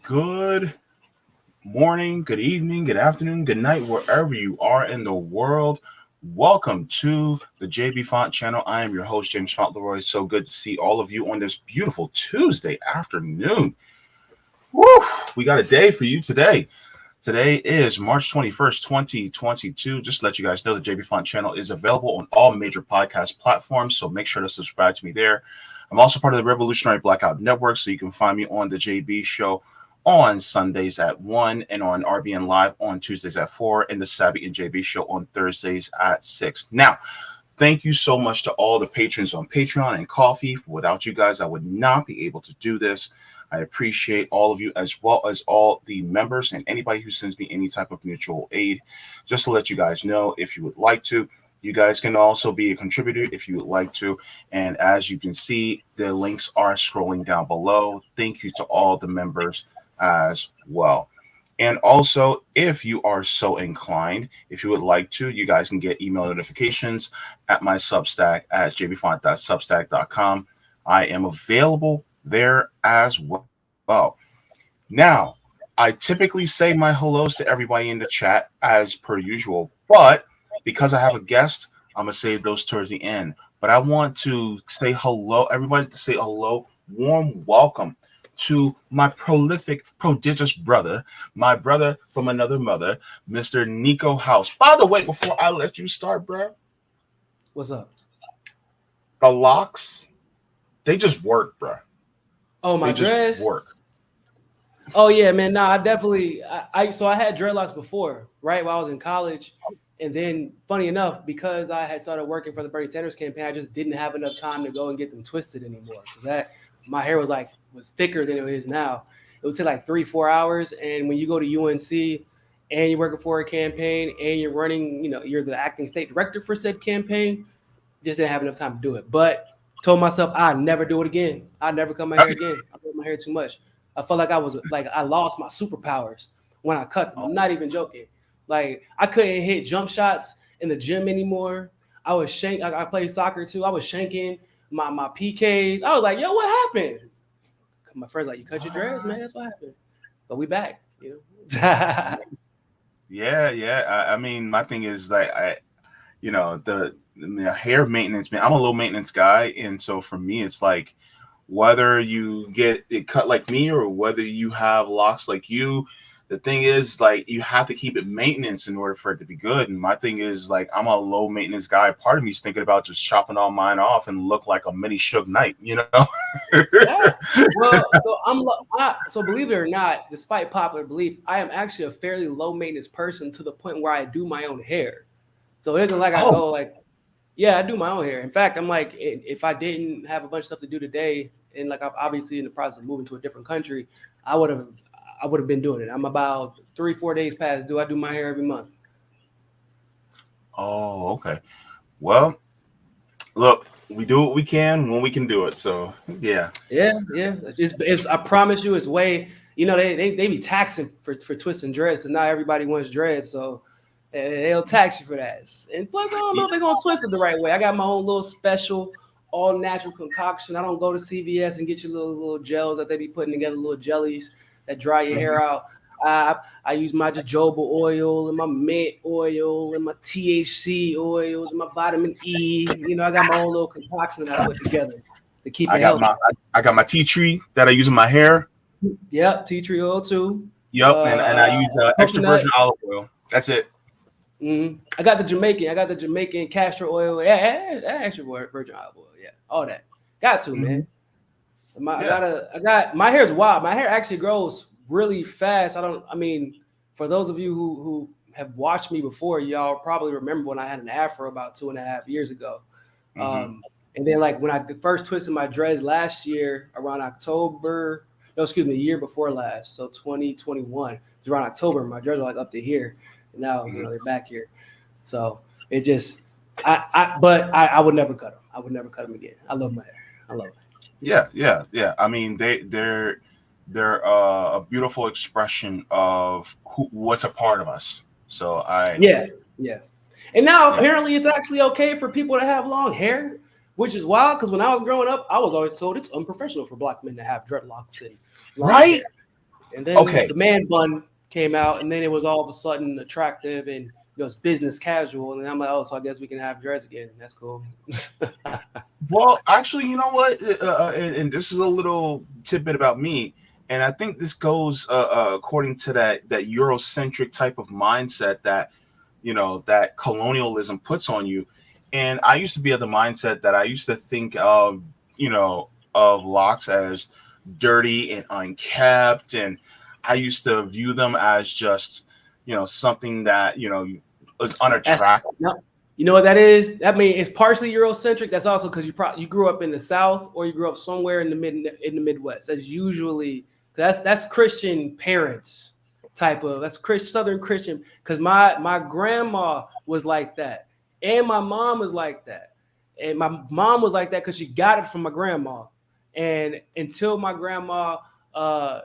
Good morning, good evening, good afternoon, good night, wherever you are in the world. Welcome to the Jaybefaunt channel. I am your host, James Fauntleroy. So good to see all of you on this beautiful Tuesday afternoon. Woo! We got a day for you today. Today is March 21st, 2022. Just to let you guys know, the Jaybefaunt channel is available on all major podcast platforms, so make sure to subscribe to me there. I'm also part of the Revolutionary Blackout Network, so you can find me on the JB Show on Sundays at 1 and on RBN Live on Tuesdays at 4 and the Savvy and JB Show on Thursdays at 6. Now, thank you so much to all the patrons on Patreon and Coffee. Without you guys, I would not be able to do this. I appreciate all of you as well as all the members and anybody who sends me any type of mutual aid. Just to let you guys know, if you would like to, you guys can also be a contributor if you would like to. And as you can see, the links are scrolling down below. Thank you to all the members as well. And also, if you are so inclined, if you would like to, you guys can get email notifications at my Substack at jaybefaunt.substack.com. I am available there as well. Now, I typically say my hellos to everybody in the chat as per usual, but because I have a guest, I'm going to save those towards the end. But I want to say hello, everybody to say hello, warm welcome to my prolific, prodigious brother, my brother from another mother, Mr. Niko House. By the way, before I let you start, bro. What's up? The locks, they just work, bro. Oh, my dreads? Just work. Oh, yeah, man. Nah, I definitely, so I had dreadlocks before, right, while I was in college. And then, funny enough, because I had started working for the Bernie Sanders campaign, I just didn't have enough time to go and get them twisted anymore. Because my hair was thicker than it is now. It would take like 3-4 hours. And when you go to UNC and you're working for a campaign and you're running, you're the acting state director for said campaign, just didn't have enough time to do it. But told myself I'd never do it again. I'd never cut my hair again. I cut my hair too much. I felt like I lost my superpowers when I cut them. I'm not even joking. Like, I couldn't hit jump shots in the gym anymore. I played soccer too. I was shanking my PKs. I was like, yo, what happened? My friend's like, you cut your dreads, man. That's what happened. But we back, Yeah. I mean, my thing is like, the hair maintenance, man. I'm a low maintenance guy, and so for me, it's like whether you get it cut like me or whether you have locks like you. The thing is, like, you have to keep it maintenance in order for it to be good. And my thing is, like, I'm a low maintenance guy. Part of me is thinking about just chopping all mine off and look like a mini Suge Knight, Yeah. Well, so believe it or not, despite popular belief, I am actually a fairly low maintenance person to the point where I do my own hair. So it isn't like I go like, yeah, I do my own hair. In fact, I'm like, if I didn't have a bunch of stuff to do today, and like I'm obviously in the process of moving to a different country, I would have been doing it. I'm about 3-4 days past due. I do my hair every month. Oh, okay. Well, look, we do what we can when we can do it. So yeah. It's I promise you, it's way. They be taxing for twisting dreads because not everybody wants dreads, so they'll tax you for that. And plus, I don't know if they're gonna twist it the right way. I got my own little special, all natural concoction. I don't go to CVS and get your little gels that they be putting together, little jellies that dry your hair out. I use my jojoba oil and my mint oil and my THC oils and my vitamin E. I got my own little concoction that I put together to keep it healthy. I got my tea tree that I use in my hair. Yep, tea tree oil too. Yep, and I use extra virgin olive oil. That's it. Mm-hmm. I got the Jamaican castor oil. Yeah, extra virgin olive oil. Yeah, all that. Got to, man. I got my hair's wild. My hair actually grows really fast. For those of you who have watched me before, y'all probably remember when I had an afro about 2.5 years ago. And then like when I first twisted my dreads last year around the year before last. So 2021, it was around October. My dreads are like up to here. And now, they're back here. So it just, I would never cut them. I would never cut them again. I love my hair. I love it. Yeah. I mean, they're a beautiful expression of what's a part of us. So yeah. And now apparently it's actually okay for people to have long hair, which is wild because when I was growing up, I was always told it's unprofessional for black men to have dreadlocks and long hair. And then the man bun came out, and then it was all of a sudden attractive and it's business casual. And I'm like, oh, so I guess we can have dreads again. That's cool. Well, actually, you know what? And this is a little tidbit about me. And I think this goes according to that Eurocentric type of mindset that, that colonialism puts on you. And I used to be of the mindset that I used to think of, of locks as dirty and unkept. And I used to view them as just, something that, was unattractive. You know what that is? That means it's partially Eurocentric. That's also because you grew up in the South or you grew up somewhere in the Midwest. That's usually that's Christian parents that's Southern Christian. Because my grandma was like that, and my mom was like that, and my mom was like that because she got it from my grandma. And until my grandma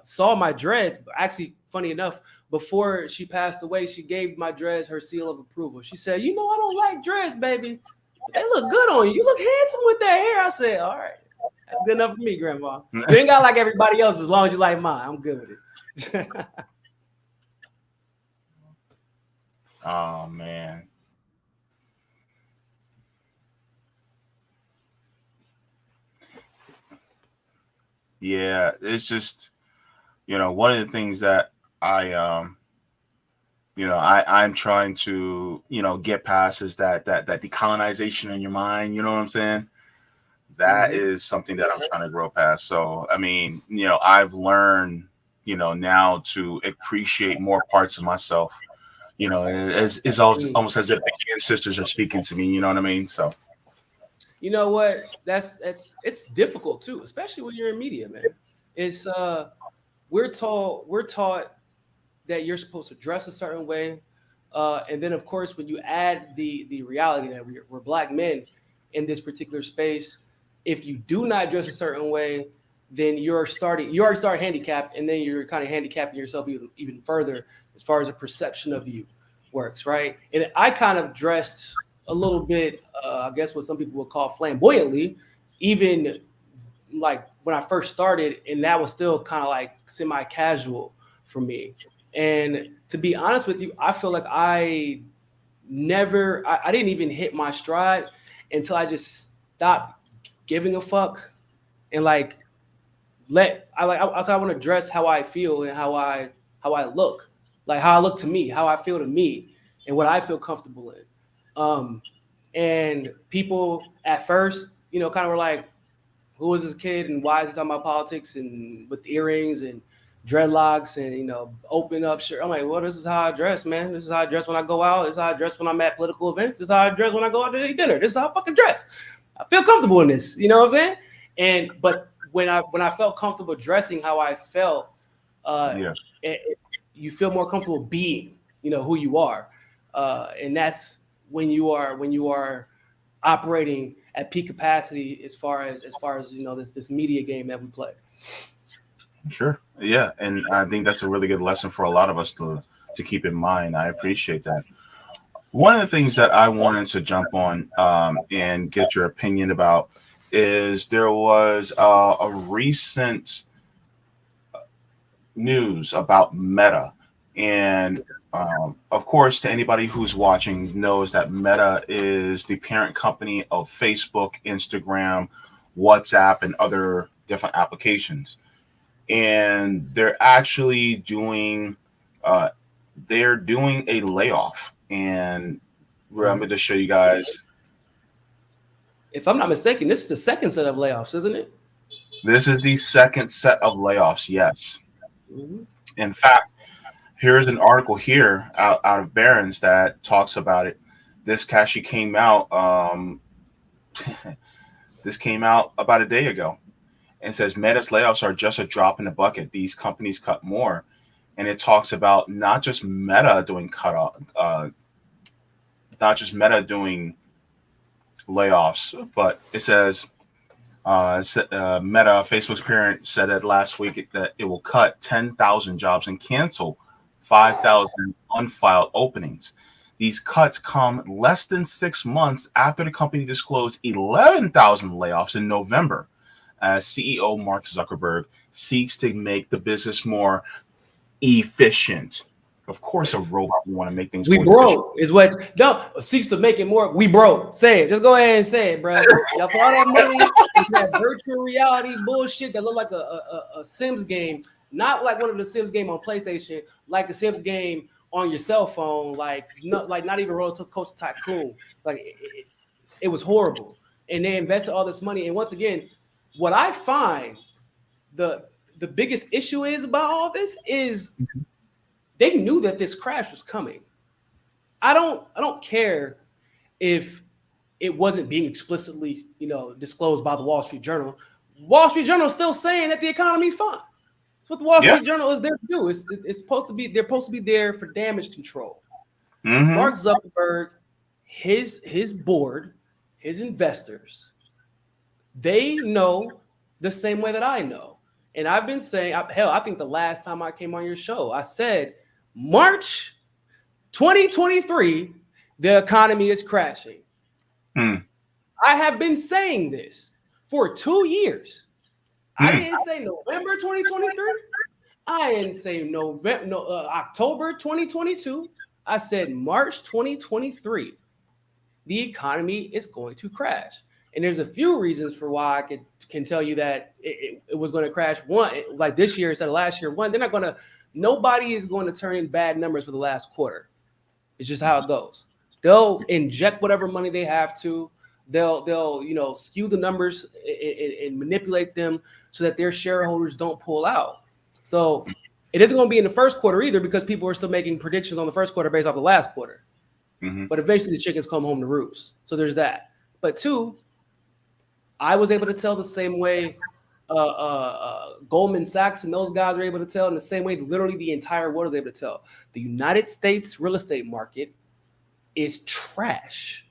saw my dreads, actually, funny enough, before she passed away, she gave my dreads her seal of approval. She said, I don't like dreads, baby. They look good on you. You look handsome with that hair. I said, all right. That's good enough for me, Grandma. You ain't got like everybody else as long as you like mine. I'm good with it. Oh, man. Yeah, it's just, one of the things that I'm trying to, get past is that decolonization in your mind. You know what I'm saying? That is something that I'm trying to grow past. So, I mean, I've learned, now to appreciate more parts of myself. It's almost as if the ancestors are speaking to me. You know what I mean? So. You know what? It's difficult too, especially when you're in media, man. It's we're taught that you're supposed to dress a certain way, and then of course when you add the reality that we're Black men in this particular space, if you do not dress a certain way, then you already start handicapped, and then you're kind of handicapping yourself even further as far as the perception of you works, right? And I kind of dressed a little bit, I guess what some people would call flamboyantly, even like when I first started, and that was still kind of like semi-casual for me. And to be honest with you, I feel like I didn't even hit my stride until I just stopped giving a fuck and I want to dress how I feel and how I look, like how I look to me, how I feel to me, and what I feel comfortable in. And people at first, kind of were like, who is this kid and why is he talking about politics and with earrings and dreadlocks and, open up shirt. I'm like, well, this is how I dress, man. This is how I dress when I go out. This is how I dress when I'm at political events. This is how I dress when I go out to eat dinner. This is how I fucking dress. I feel comfortable in this. You know what I'm saying? But when I felt comfortable dressing how I felt, you feel more comfortable being, who you are. And that's when you are operating at peak capacity as far as this media game that we play. Sure. Yeah. And I think that's a really good lesson for a lot of us to keep in mind. I appreciate that. One of the things that I wanted to jump on and get your opinion about is there was a recent news about Meta. And of course, to anybody who's watching knows that Meta is the parent company of Facebook, Instagram, WhatsApp, and other different applications. And they're actually doing a layoff. And I'm going to show you guys. If I'm not mistaken, this is the second set of layoffs, isn't it? This is the second set of layoffs, yes. Mm-hmm. In fact, here's an article here out of Barron's that talks about it. This actually came out. This came out about a day ago, and says Meta's layoffs are just a drop in the bucket. These companies cut more, and it talks about not just Meta doing layoffs, but it says Meta, Facebook's parent, said that last week that it will cut 10,000 jobs and cancel 5,000 unfiled openings. These cuts come less than 6 months after the company disclosed 11,000 layoffs in November, as CEO Mark Zuckerberg seeks to make the business more efficient. Of course, a robot will want to make things We more broke is what no seeks to make it more. We broke. Say it. Just go ahead and say it, bro. Y'all put all that money into that virtual reality bullshit that look like a Sims game, not like one of the Sims game on PlayStation, like a Sims game on your cell phone, like not even Roller Coaster Tycoon. Like it was horrible, and they invested all this money. And once again, what I find the biggest issue is about all this is they knew that this crash was coming. I don't care if it wasn't being explicitly, disclosed by the Wall Street Journal. Wall Street Journal is still saying that the economy is fine. That's what the Wall Street Journal is there to do. It's supposed to be they're supposed to be there for damage control. Mark Zuckerberg, his board, his investors, they know the same way that I know. And I've been saying, I think the last time I came on your show, I said March 2023, the economy is crashing. I have been saying this for 2 years. I didn't say November 2023. I didn't say October 2022. I said March 2023. The economy is going to crash. And there's a few reasons for why I can tell you that it was going to crash. One, like this year instead of last year. One, nobody is going to turn in bad numbers for the last quarter. It's just how it goes. They'll inject whatever money they have to. They'll skew the numbers and manipulate them so that their shareholders don't pull out. So it isn't going to be in the first quarter either because people are still making predictions on the first quarter based off the last quarter. But eventually the chickens come home to roost. So there's that. But two, I was able to tell the same way Goldman Sachs and those guys are able to tell, in the same way literally the entire world is able to tell. The United States real estate market is trash.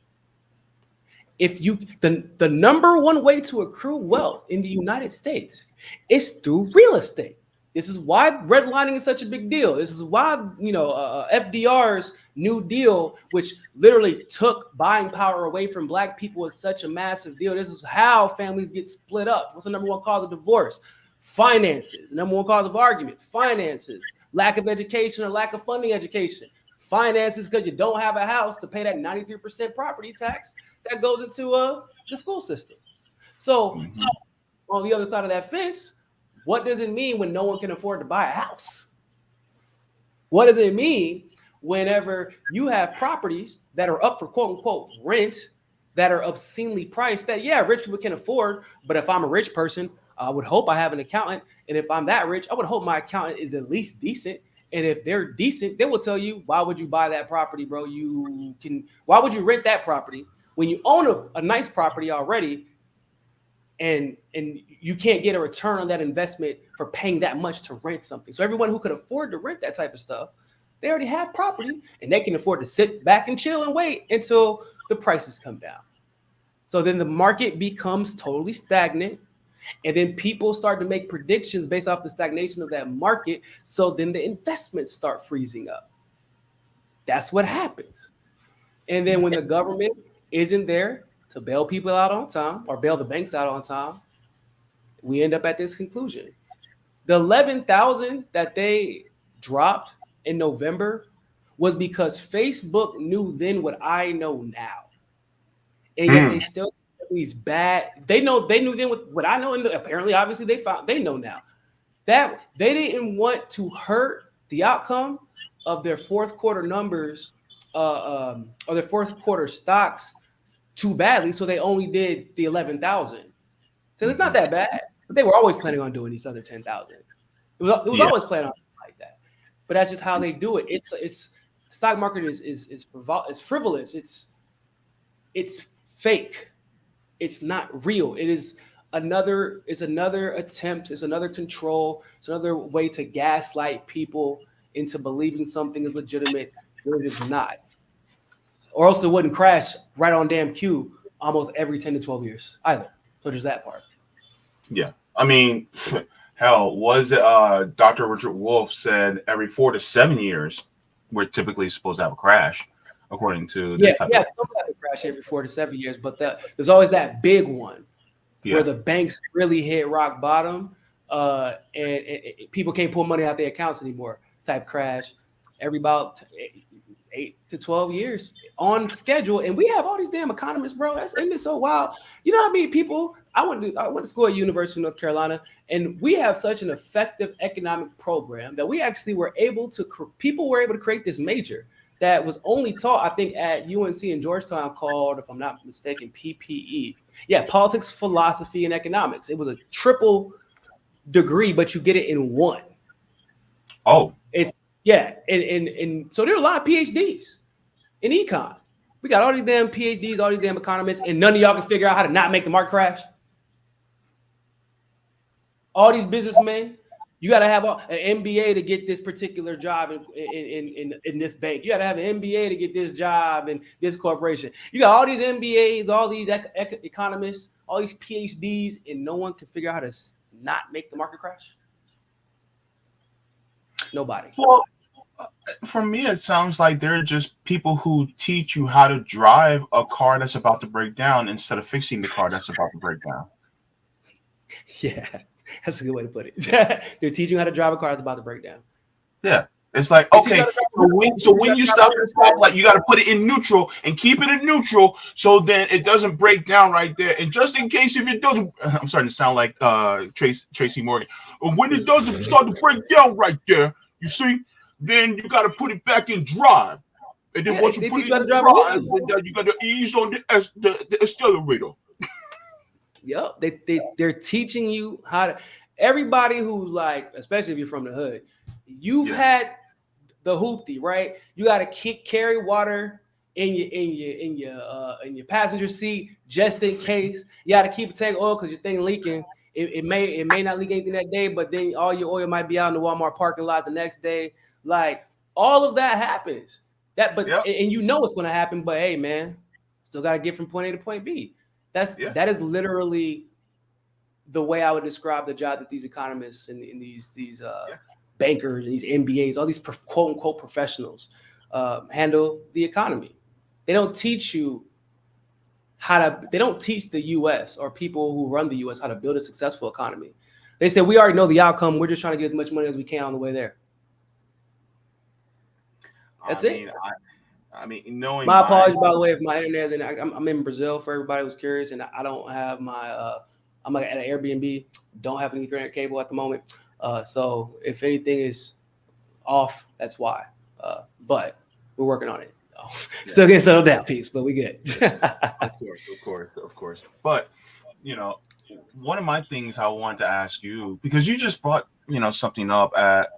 The number one way to accrue wealth in the United States is through real estate. This is why redlining is such a big deal. This is why FDR's New Deal, which literally took buying power away from Black people, is such a massive deal. This is how families get split up. What's the number one cause of divorce? Finances. The number one cause of arguments. Finances. Lack of education or lack of funding education. Finances, because you don't have a house to pay that 93% property tax that goes into the school system. So on the other side of that fence, what does it mean when no one can afford to buy a house? What does it mean whenever you have properties that are up for quote unquote rent that are obscenely priced that, rich people can afford. But if I'm a rich person, I would hope I have an accountant. And if I'm that rich, I would hope my accountant is at least decent. And if they're decent, they will tell you, why would you buy that property, bro? Why would you rent that property when you own a nice property already? And you can't get a return on that investment for paying that much to rent something. So everyone who could afford to rent that type of stuff, they already have property and they can afford to sit back and chill and wait until the prices come down. So then the market becomes totally stagnant. And then people start to make predictions based off the stagnation of that market. So then the investments start freezing up. That's what happens. And then when the government isn't there to bail people out on time or bail the banks out on time, we end up at this conclusion. The 11,000 that they dropped in November was because Facebook knew then what I know now. And yet they still these bad, they knew then what I know, and apparently obviously they know now that they didn't want to hurt the outcome of their fourth quarter numbers or their fourth quarter stocks too badly, so they only did the 11,000. So it's not that bad, but they were always planning on doing these other 10,000. It was always planning on like that, but that's just how they do it. It's the stock market is frivolous. It's fake. It's not real. It's another attempt. It's another control. It's another way to gaslight people into believing something is legitimate when it is not. Or else it wouldn't crash right on damn cue almost every 10 to 12 years either. So there's that part. Yeah. I mean, hell, Dr. Richard Wolff said every 4 to 7 years, we're typically supposed to have a crash, according to this type of some type of crash every 4 to 7 years. But there's always that big one where the banks really hit rock bottom and people can't pull money out their accounts anymore. type crash every about 8 to 12 years on schedule. And we have all these damn economists, bro. Isn't it so wild? You know what I mean? People, I went to school at University of North Carolina, and we have such an effective economic program that we actually were able to, people were able to create this major that was only taught, I think, at UNC in Georgetown called, if I'm not mistaken, PPE. Yeah, politics, philosophy, and economics. It was a triple degree, but you get it in one. Oh. And so there are a lot of PhDs in econ. We got all these damn PhDs, all these damn economists, and none of y'all can figure out how to not make the market crash. All these businessmen, you got to have an MBA to get this particular job in this bank. You got to have an MBA to get this job in this corporation. You got all these MBAs, all these economists, all these PhDs, and no one can figure out how to not make the market crash. Nobody. Well, for me, it sounds like they're just people who teach you how to drive a car that's about to break down instead of fixing the car that's about to break down. Yeah, that's a good way to put it. They're teaching you how to drive a car that's about to break down. Yeah. It's like, okay, so when you stop at a stoplight, you got to put it in neutral and keep it in neutral so then it doesn't break down right there. And just in case if it doesn't, I'm starting to sound like Tracy Morgan. When it doesn't start to break down right there, you see, then you got to put it back in drive. And then once you put it in drive, you got to ease on the accelerator. Yep, they're teaching you how to. Everybody who's like, especially if you're from the hood, you've had the hoopty, right? You got to carry water in your passenger seat just in case. You got to keep a tank of oil because your thing leaking. It may not leak anything that day, but then all your oil might be out in the Walmart parking lot the next day. Like all of that happens. And you know what's going to happen. But hey, man, still got to get from point A to point B. That is literally the way I would describe the job that these economists and these bankers and these MBAs, all these quote unquote professionals handle the economy. They don't teach you they don't teach the U.S. or people who run the U.S. how to build a successful economy. They say, we already know the outcome. We're just trying to get as much money as we can on the way there. That's it. Knowing my apologies, by the way, if my internet, then I'm in Brazil for everybody who's curious, and I don't have my, I'm at an Airbnb, don't have an Ethernet cable at the moment. So if anything is off, that's why. But we're working on it. Still getting settled down, peace, but we good. Of course. But, one of my things I wanted to ask you, because you just brought, something up at,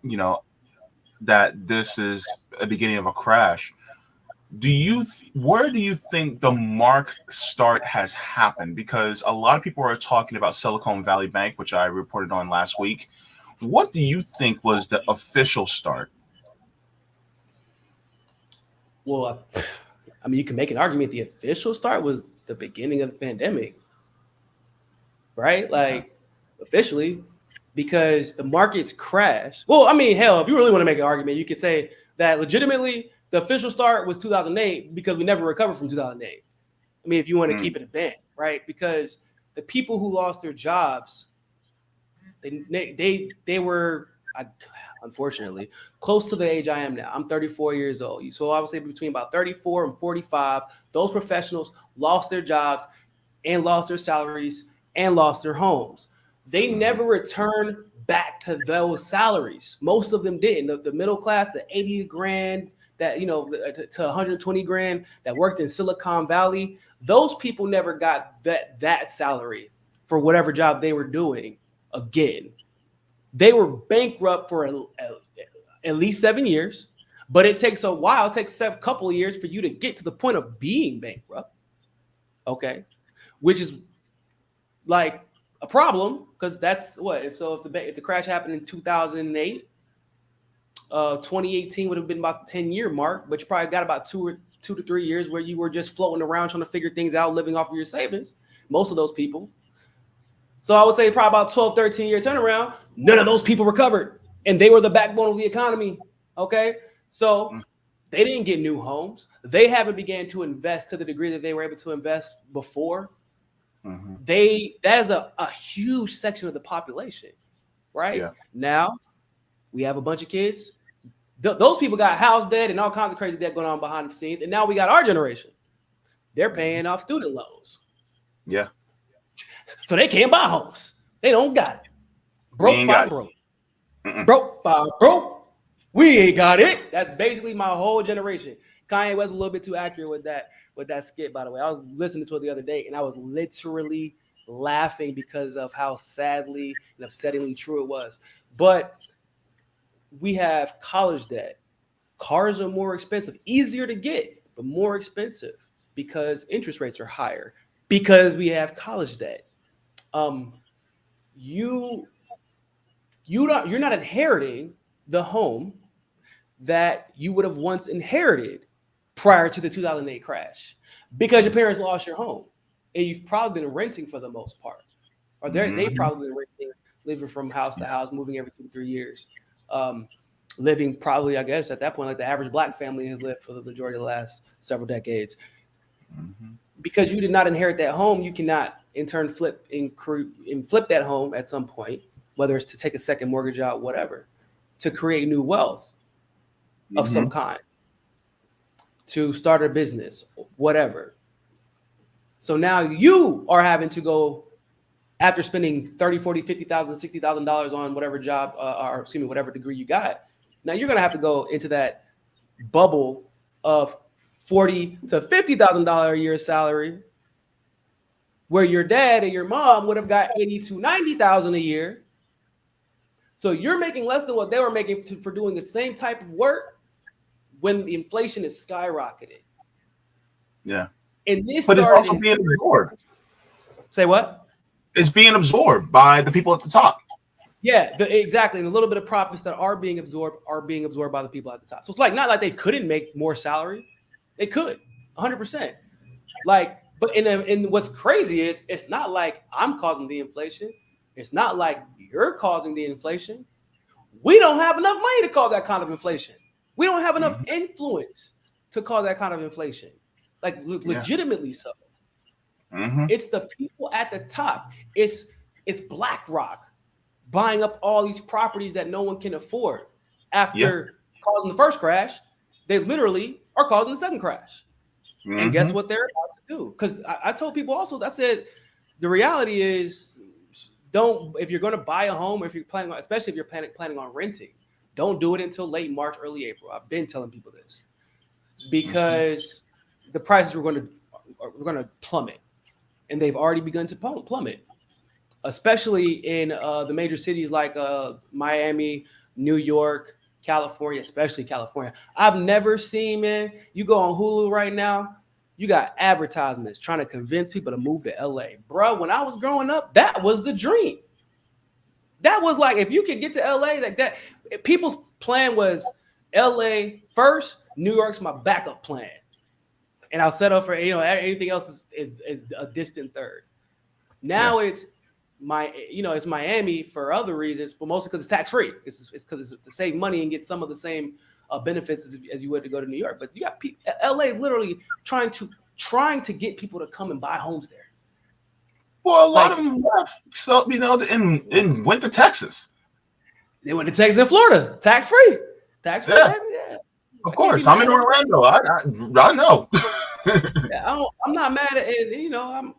that this is a beginning of a crash. Where do you think the mark start has happened? Because a lot of people are talking about Silicon Valley Bank, which I reported on last week. What do you think was the official start? Well, you can make an argument the official start was the beginning of the pandemic, right? Like officially, because the markets crashed. Well, hell, if you really want to make an argument, you could say that legitimately the official start was 2008 because we never recovered from 2008. If you want to keep it a band, right? Because the people who lost their jobs, they were, unfortunately, close to the age I am now. I'm 34 years old. So I would say between about 34 and 45, those professionals lost their jobs and lost their salaries and lost their homes. They never returned back to those salaries. Most of them didn't. The middle class, the 80 grand, that, to 120 grand that worked in Silicon Valley, those people never got that salary for whatever job they were doing again. They were bankrupt for at least 7 years, but it takes a while. It takes a couple of years for you to get to the point of being bankrupt. Okay. Which is like a problem because that's what. So if the crash happened in 2008, 2018 would have been about the 10-year mark, but you probably got about 2 to 3 years where you were just floating around trying to figure things out, living off of your savings. Most of those people. So I would say probably about 12, 13-year turnaround. None of those people recovered, and they were the backbone of the economy. Okay, so they didn't get new homes. They haven't began to invest to the degree that they were able to invest before. That is a huge section of the population, right? Yeah. Now we have a bunch of kids. Those people got house debt and all kinds of crazy debt going on behind the scenes. And now we got our generation. They're paying off student loans. Yeah. So they can't buy homes. They don't got it. Broke by broke. Broke by broke. We ain't got it. That's basically my whole generation. Kanye West was a little bit too accurate with that skit, by the way. I was listening to it the other day, and I was literally laughing because of how sadly and upsettingly true it was. But we have college debt. Cars are more expensive, easier to get, but more expensive because interest rates are higher because we have college debt. You're not inheriting the home that you would have once inherited prior to the 2008 crash because your parents lost your home and you've probably been renting for the most part, or they've probably been renting, living from house to house, moving every 2 to 3 years, living probably, I guess, at that point, like the average Black family has lived for the majority of the last several decades. Because you did not inherit that home, you cannot in turn flip that home at some point, whether it's to take a second mortgage out, whatever, to create new wealth of some kind, to start a business, whatever. So now you are having to go, after spending $30,000, $40,000, $50,000, $60,000 on whatever job, whatever degree you got. Now you're going to have to go into that bubble of $40,000 to $50,000 a year salary, where your dad and your mom would have got $80,000 to $90,000 a year. So you're making less than what they were making for doing the same type of work when the inflation is skyrocketing. Yeah. And this, but it's also being absorbed. Say what? It's being absorbed by the people at the top. Yeah, exactly. And a little bit of profits that are being absorbed by the people at the top. So it's like not like they couldn't make more salary. They could, 100%. But what's crazy is it's not like I'm causing the inflation. It's not like you're causing the inflation. We don't have enough money to cause that kind of inflation. We don't have enough influence to cause that kind of inflation. Legitimately so. It's the people at the top. It's BlackRock buying up all these properties that no one can afford. After causing the first crash, they literally are causing the second crash. And guess what they're about to do? Because I told people also, I said, the reality is, if you're going to buy a home, or if you're planning on, especially if you're planning on renting, don't do it until late March, early April. I've been telling people this because the prices are going to plummet, and they've already begun to plummet, especially in the major cities like Miami, New York, California, especially California. I've never seen, man, you go on Hulu right now, you got advertisements trying to convince people to move to LA. Bro, when I was growing up, that was the dream. That was like, if you could get to LA like that, people's plan was LA first, New York's my backup plan. And I'll settle for, anything else is a distant third. Now it's Miami for other reasons, but mostly because it's tax-free. It's because it's to save money and get some of the same benefits as you would to go to New York. But you got LA literally trying to get people to come and buy homes there. Well, a lot of them left. So, and went to Texas. They went to Texas and Florida, tax-free. Tax-free, yeah. Of course, I'm in Orlando. I know. I'm not mad at it.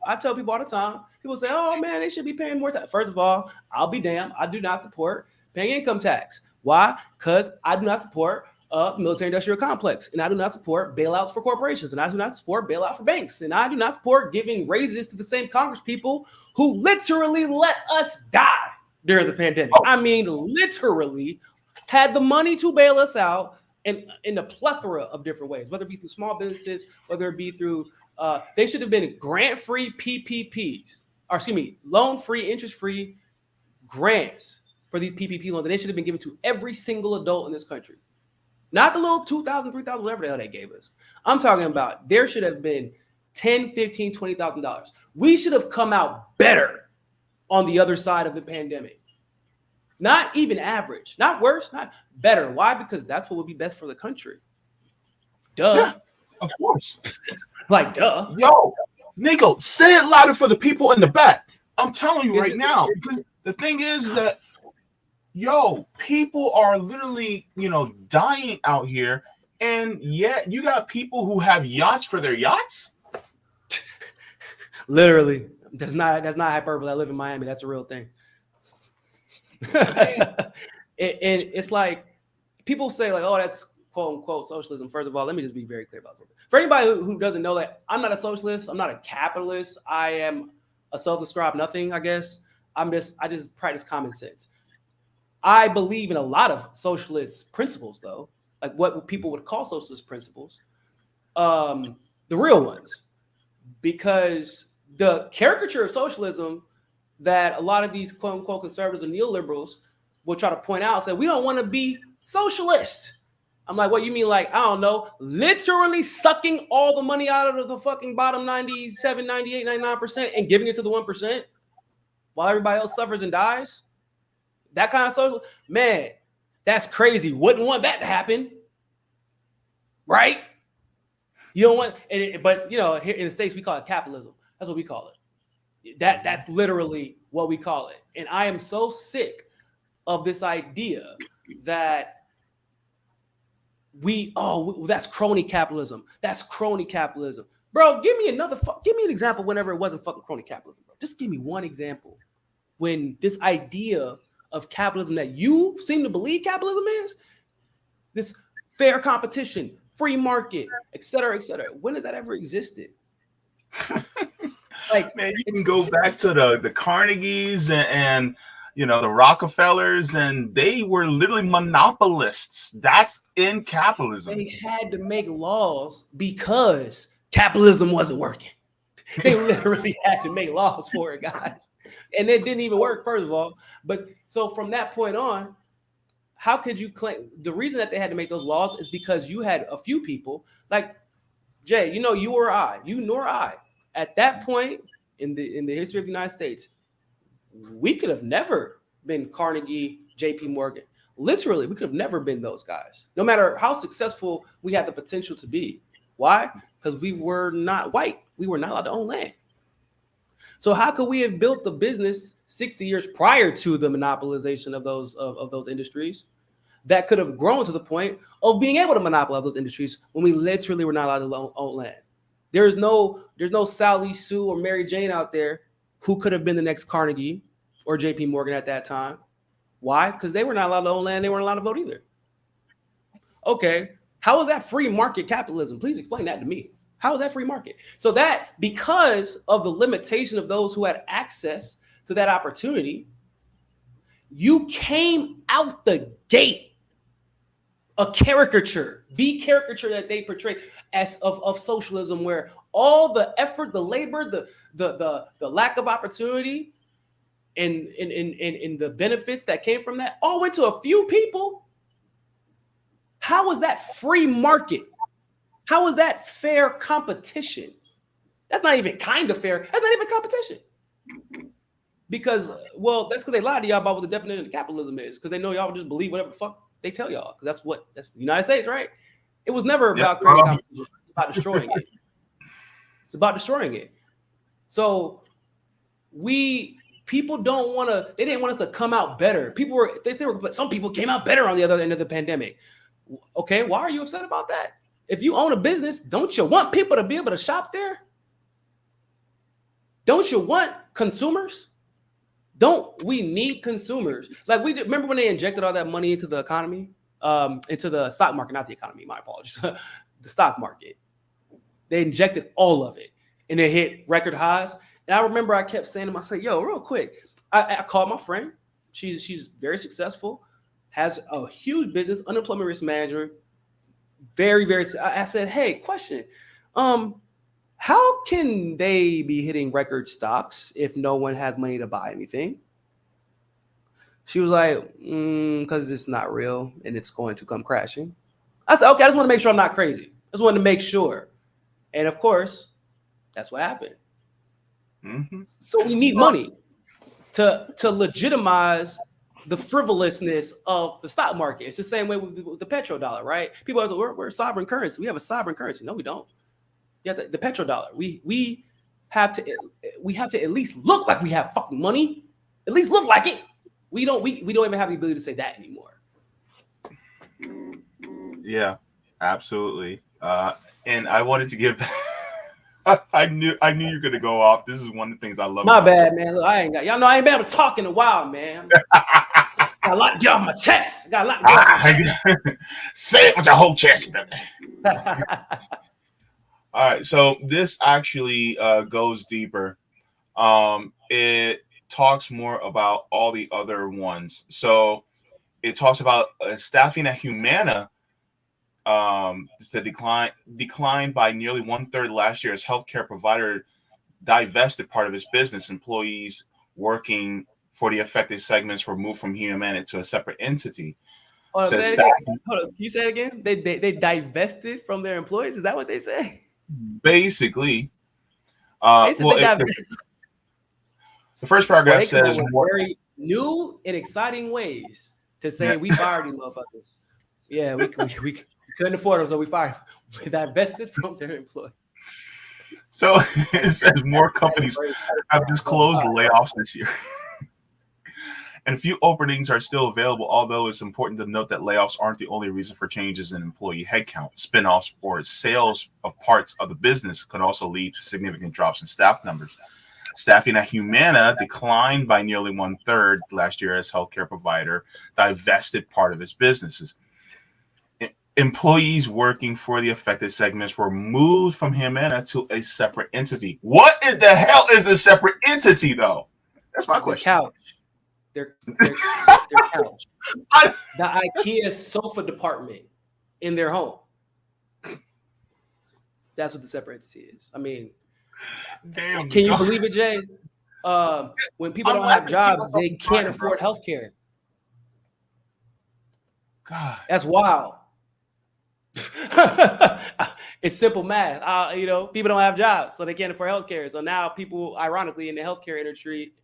I tell people all the time. People say, "Oh man, they should be paying more tax." First of all, I'll be damned. I do not support paying income tax. Why? Because I do not support the military-industrial complex, and I do not support bailouts for corporations, and I do not support bailout for banks, and I do not support giving raises to the same Congress people who literally let us die during the pandemic. I mean, literally had the money to bail us out. And in a plethora of different ways, whether it be through small businesses, whether it be through, they should have been grant-free PPPs, loan-free, interest-free grants for these PPP loans. And they should have been given to every single adult in this country. Not the little $2,000, $3,000, whatever the hell they gave us. I'm talking about there should have been $10,000, $15,000, $20,000. We should have come out better on the other side of the pandemic. Not even average, not worse, not better. Why? Because that's what would be best for the country. Duh. Yeah, of course. Duh. Yo, Niko, say it louder for the people in the back. I'm telling you right now, because the thing is that yo, people are literally, dying out here, and yet you got people who have yachts for their yachts. Literally, that's not hyperbole. I live in Miami. That's a real thing. And it's like people say like, oh, that's quote unquote socialism. First of all, let me just be very clear about something. For anybody who doesn't know that, I'm not a socialist. I'm not a capitalist. I am a self-described nothing, I guess. I just practice common sense. I believe in a lot of socialist principles, though, like what people would call socialist principles, the real ones, because the caricature of socialism that a lot of these quote unquote conservatives and neoliberals will try to point out, say, we don't want to be socialist. I'm like, what you mean? Like, I don't know, literally sucking all the money out of the fucking bottom 97, 98, 99% and giving it to the 1% while everybody else suffers and dies? That kind of social, man, that's crazy. Wouldn't want that to happen, right? You don't want, but here in the States, we call it capitalism. That's what we call it. That's literally what we call it. And I am so sick of this idea that that's crony capitalism. That's crony capitalism. Bro, give me an example whenever it wasn't fucking crony capitalism, bro. Just give me one example when this idea of capitalism that you seem to believe capitalism is, this fair competition, free market, et cetera, when has that ever existed? Like, man, you can go back to the Carnegies and the Rockefellers, and they were literally monopolists. That's in capitalism. They had to make laws because capitalism wasn't working. They literally had to make laws for it, guys. And it didn't even work, first of all. But so from that point on, how could you claim the reason that they had to make those laws is because you had a few people like Jay, you nor I, at that point in the history of the United States, we could have never been Carnegie, JP Morgan. Literally, we could have never been those guys, no matter how successful we had the potential to be. Why? Because we were not white. We were not allowed to own land. So how could we have built the business 60 years prior to the monopolization of those industries that could have grown to the point of being able to monopolize those industries when we literally were not allowed to own land? There's no Sally Sue or Mary Jane out there who could have been the next Carnegie or JP Morgan at that time. Why? Because they were not allowed to own land. They weren't allowed to vote either. Okay. How is that free market capitalism? Please explain that to me. How is that free market? So that because of the limitation of those who had access to that opportunity, you came out the gate a caricature, the caricature that they portray as of socialism, where all the effort, the labor, the lack of opportunity, and the benefits that came from that all went to a few people. How is that free market? How is that fair competition? That's not even kind of fair. That's not even competition. Because, well, that's because they lied to y'all about what the definition of capitalism is. Because they know y'all would just believe whatever the fuck they tell y'all. Because that's the United States, right? It was never about creating competition. It's about destroying it. It's about destroying it. So people they didn't want us to come out better. But some people came out better on the other end of the pandemic. Okay, why are you upset about that? If you own a business, don't you want people to be able to shop there? Don't you want consumers? Don't we need consumers? Like remember when they injected all that money into the economy, into the stock market, not the economy, my apologies, the stock market. They injected all of it and it hit record highs. And I remember I kept saying to myself, yo, real quick, I called my friend. She's very successful, has a huge business, unemployment risk manager. Very, very. I said, hey, question. How can they be hitting record stocks if no one has money to buy anything? She was like, because it's not real and it's going to come crashing. I said, okay, I just want to make sure I'm not crazy. I just wanted to make sure. And of course, that's what happened. Mm-hmm. So we need money to legitimize the frivolousness of the stock market. It's the same way with the petrodollar, right? People are like, we're a sovereign currency. We have a sovereign currency. No, we don't. You have the petrodollar. We have to at least look like we have fucking money. At least look like it. We don't even have the ability to say that anymore. Yeah, absolutely. And I wanted to give. I knew you were gonna go off. This is one of the things I love. My bad, man. Look, y'all know I ain't been able to talk in a while, man. Got a lot to get off my chest. Got a lot to get off my chest. Say it with your whole chest, brother. All right, so this actually goes deeper. It talks more about all the other ones. So it talks about staffing at Humana. Said declined by nearly 1/3 last year as healthcare provider divested part of its business. Employees working for the affected segments were moved from Humana to a separate entity. Hold on, you say it again? They divested from their employees? Is that what they say? Basically, the first paragraph says very new and exciting ways to say we fired these motherfuckers. Yeah, we couldn't afford them, so we fired them. We divested from their employees. So it says more companies have disclosed layoffs this year. And a few openings are still available, although it's important to note that layoffs aren't the only reason for changes in employee headcount. Spinoffs or sales of parts of the business could also lead to significant drops in staff numbers. Staffing at Humana declined by nearly 1/3 last year as healthcare provider divested part of its businesses. Employees working for the affected segments were moved from Humana to a separate entity. What in the hell is the separate entity, though? That's my question. Couch. Their couch. The IKEA sofa department in their home. That's what the separate entity is. I mean, damn, can you believe it, Jay? When people don't have jobs, they can't afford healthcare. God, that's wild. It's simple math. People don't have jobs, so they can't afford healthcare. So now people, ironically, in the healthcare industry,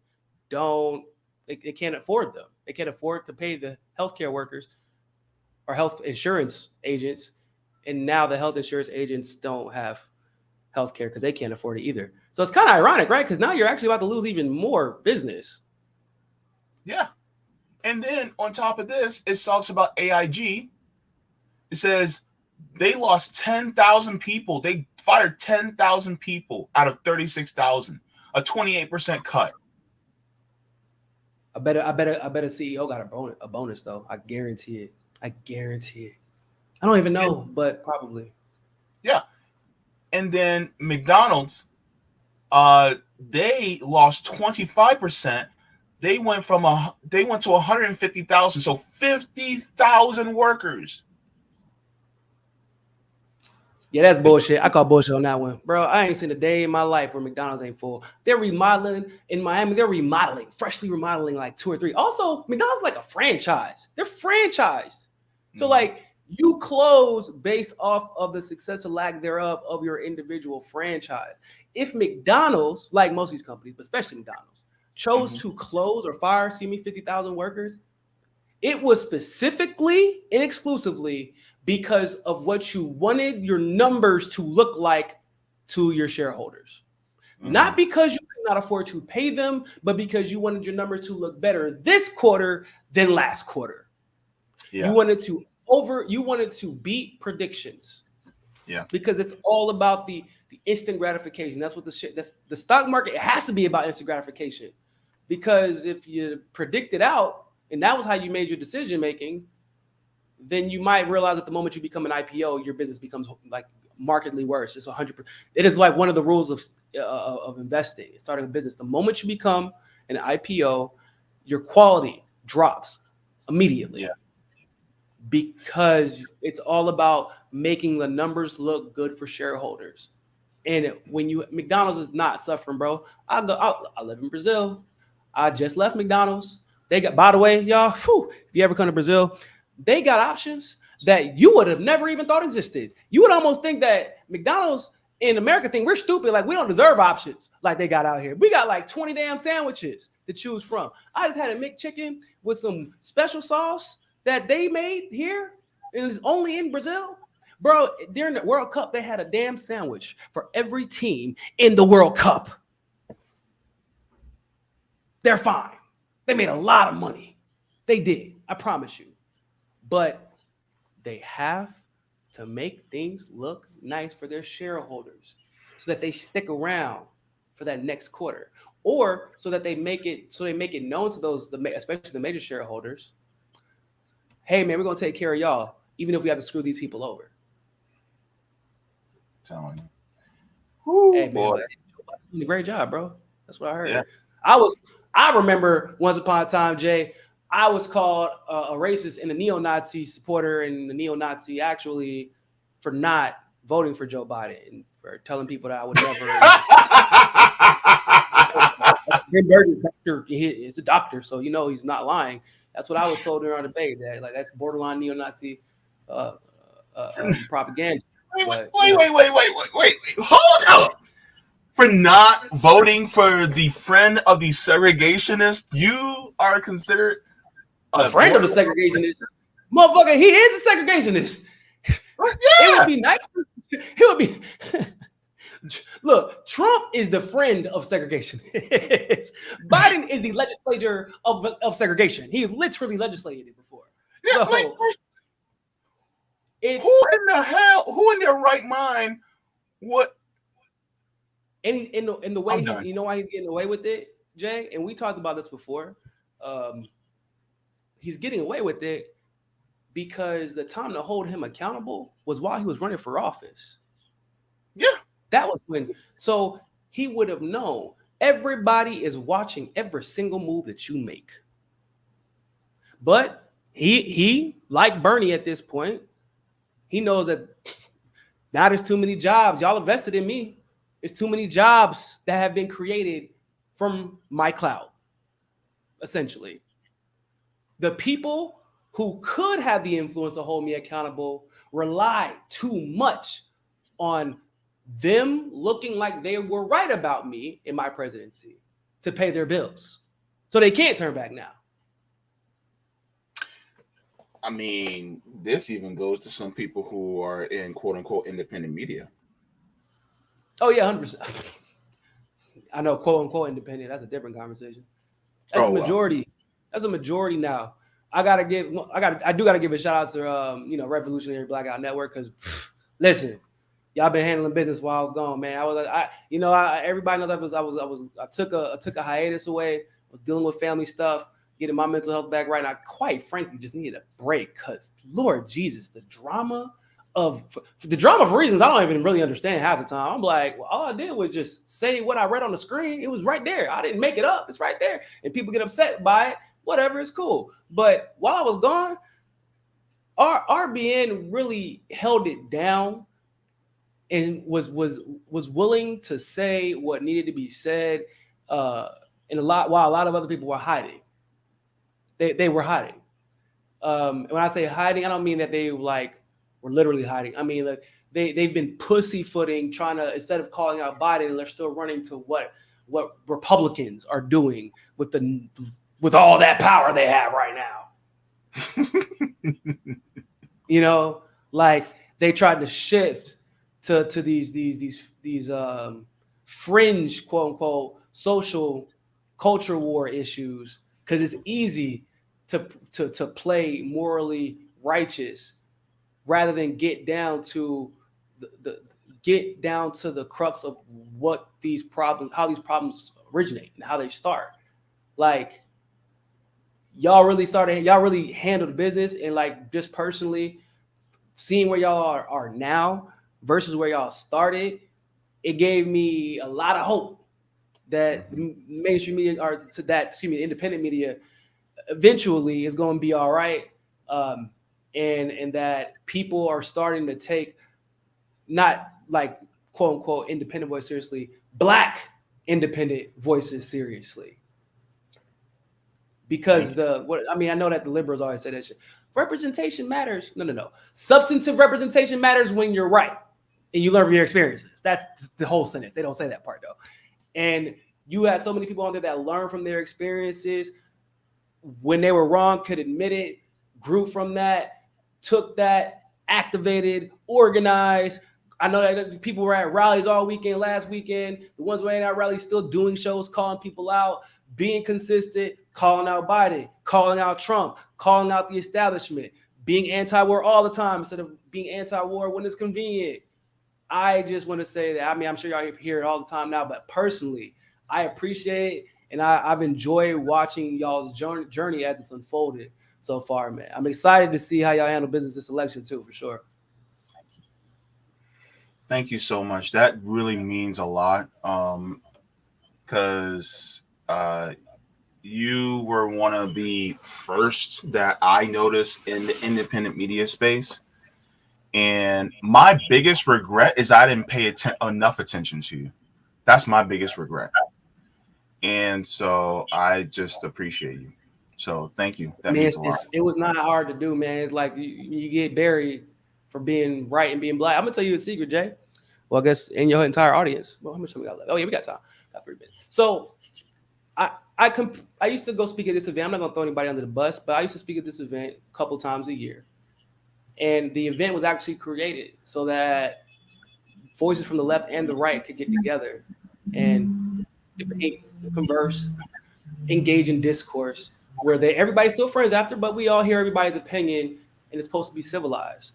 they can't afford them. They can't afford to pay the healthcare workers or health insurance agents. And now the health insurance agents don't have healthcare because they can't afford it either. So it's kind of ironic, right? Because now you're actually about to lose even more business. Yeah. And then on top of this, it talks about AIG. It says they lost 10,000 people. They fired 10,000 people out of 36,000, a 28% cut. I bet a CEO got a bonus though. I guarantee it. I don't even know, but probably. Yeah. And then McDonald's, they lost 25%. They went to 150,000, so 50,000 workers. Yeah, that's bullshit. I call bullshit on that one. Bro, I ain't seen a day in my life where McDonald's ain't full. They're remodeling in Miami. They're freshly remodeling like 2 or 3. Also, McDonald's is like a franchise. They're franchised. So like you close based off of the success or lack thereof of your individual franchise. If McDonald's, like most of these companies, but especially McDonald's, chose to close or fire, 50,000 workers, it was specifically and exclusively because of what you wanted your numbers to look like to your shareholders. Not because you could not afford to pay them, but because you wanted your numbers to look better this quarter than last quarter. Yeah. You wanted to beat predictions. Yeah. Because it's all about the instant gratification. That's what that's the stock market. It has to be about instant gratification. Because if you predict it out and that was how you made your decision making, then you might realize at the moment you become an IPO, your business becomes like markedly worse. It's 100%. It is like one of the rules of investing, starting a business. The moment you become an IPO, your quality drops immediately. Yeah. Because it's all about making the numbers look good for shareholders. And McDonald's is not suffering, bro. I live in Brazil. I just left McDonald's. They got, by the way, y'all, if you ever come to Brazil, they got options that you would have never even thought existed. You would almost think that McDonald's in America think we're stupid, like we don't deserve options like they got out here. We got like 20 damn sandwiches to choose from. I just had a McChicken with some special sauce that they made here. It was only in Brazil. Bro, during the World Cup, they had a damn sandwich for every team in the World Cup. They're fine. They made a lot of money. They did. I promise you. But they have to make things look nice for their shareholders so that they stick around for that next quarter, or so that they make it known to those, especially the major shareholders, hey man, we're gonna take care of y'all, even if we have to screw these people over. Telling you. Woo, Hey man, boy. but doing a great job, bro. That's what I heard. Yeah. I remember once upon a time, Jay, I was called a racist and a neo-Nazi supporter and a neo-Nazi actually for not voting for Joe Biden and for telling people that I would never. Ben Burger, doctor, he's a doctor, so you know he's not lying. That's what I was told during our debate. That like that's borderline neo-Nazi propaganda. Wait. Hold up. For not voting for the friend of the segregationist, you are considered a friend of the segregationist. Motherfucker, he is a segregationist. Yeah. It would be nice. It would be. Look, Trump is the friend of segregation. Biden is the legislator of segregation. He literally legislated it before. Yeah, so, it's, who in the hell? Who in their right mind? What? In the way you know why he's getting away with it, Jay? And we talked about this before. He's getting away with it because the time to hold him accountable was while he was running for office. Yeah. That was when, so he would have known everybody is watching every single move that you make. But he like Bernie at this point, he knows that now there's too many jobs. Y'all invested in me. There's too many jobs that have been created from my cloud, essentially. The people who could have the influence to hold me accountable rely too much on them looking like they were right about me in my presidency to pay their bills. So they can't turn back now. I mean, this even goes to some people who are in quote unquote independent media. Oh yeah, 100%. I know quote unquote independent. That's a different conversation. That's a majority. Wow. That's a majority now. I do gotta give a shout out to Revolutionary Blackout Network because listen, y'all been handling business while I was gone, man. Everybody knows I took a hiatus away. Was dealing with family stuff, getting my mental health back right. And I quite frankly just needed a break because Lord Jesus, the drama for reasons I don't even really understand half the time. I'm like, well, all I did was just say what I read on the screen. It was right there. I didn't make it up. It's right there. And people get upset by it. Whatever, it's cool. But while I was gone, our RBN really held it down and was willing to say what needed to be said. While a lot of other people were hiding. They were hiding. And when I say hiding, I don't mean that they were literally hiding. I mean, like they've been pussyfooting, trying to, instead of calling out Biden, they're still running to what Republicans are doing with all that power they have right now. Like they tried to shift to these fringe quote unquote social culture war issues because it's easy to play morally righteous rather than get down to the crux of how these problems originate and how they start. Like y'all really handled business, and like just personally seeing where y'all are now versus where y'all started, it gave me a lot of hope that mainstream media independent media eventually is going to be all right. And that people are starting to take not like quote unquote independent voice seriously, Black independent voices seriously. Because I know that the liberals always say that shit. Representation matters. No. Substantive representation matters when you're right and you learn from your experiences. That's the whole sentence. They don't say that part though. And you had so many people on there that learn from their experiences when they were wrong, could admit it, grew from that, took that, activated, organized. I know that people were at rallies all weekend, last weekend. The ones who ain't at rallies still doing shows, calling people out, being consistent, calling out Biden, calling out Trump, calling out the establishment, being anti-war all the time instead of being anti-war when it's convenient. I just want to say that, I mean, I'm sure y'all hear it all the time now, but personally, I appreciate it, and I've enjoyed watching y'all's journey as it's unfolded so far, man. I'm excited to see how y'all handle business this election too, for sure. Thank you so much. That really means a lot. Because you were one of the first that I noticed in the independent media space. And my biggest regret is I didn't pay enough attention to you. That's my biggest regret. And so I just appreciate you. So thank you. That means a lot. It was not hard to do, man. It's like you get buried for being right and being black. I'm gonna tell you a secret, Jay. Well, I guess in your entire audience. Well, how much time we got left? Oh yeah, we got time. Got 3 minutes. So I used to go speak at this event. I'm not gonna throw anybody under the bus, but I used to speak at this event a couple times a year. And the event was actually created so that voices from the left and the right could get together and converse, engage in discourse, where everybody's still friends after, but we all hear everybody's opinion, and it's supposed to be civilized.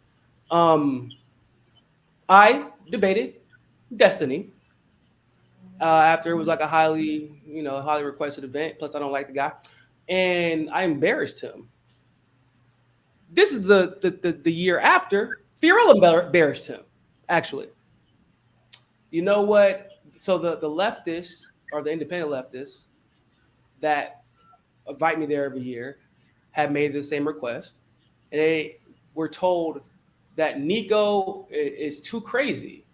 I debated Destiny after it was like a highly requested event. Plus, I don't like the guy, and I embarrassed him. This is the year after Fiorella embarrassed him. Actually, you know what? So the leftists or the independent leftists that invite me there every year have made the same request, and they were told that Niko is too crazy.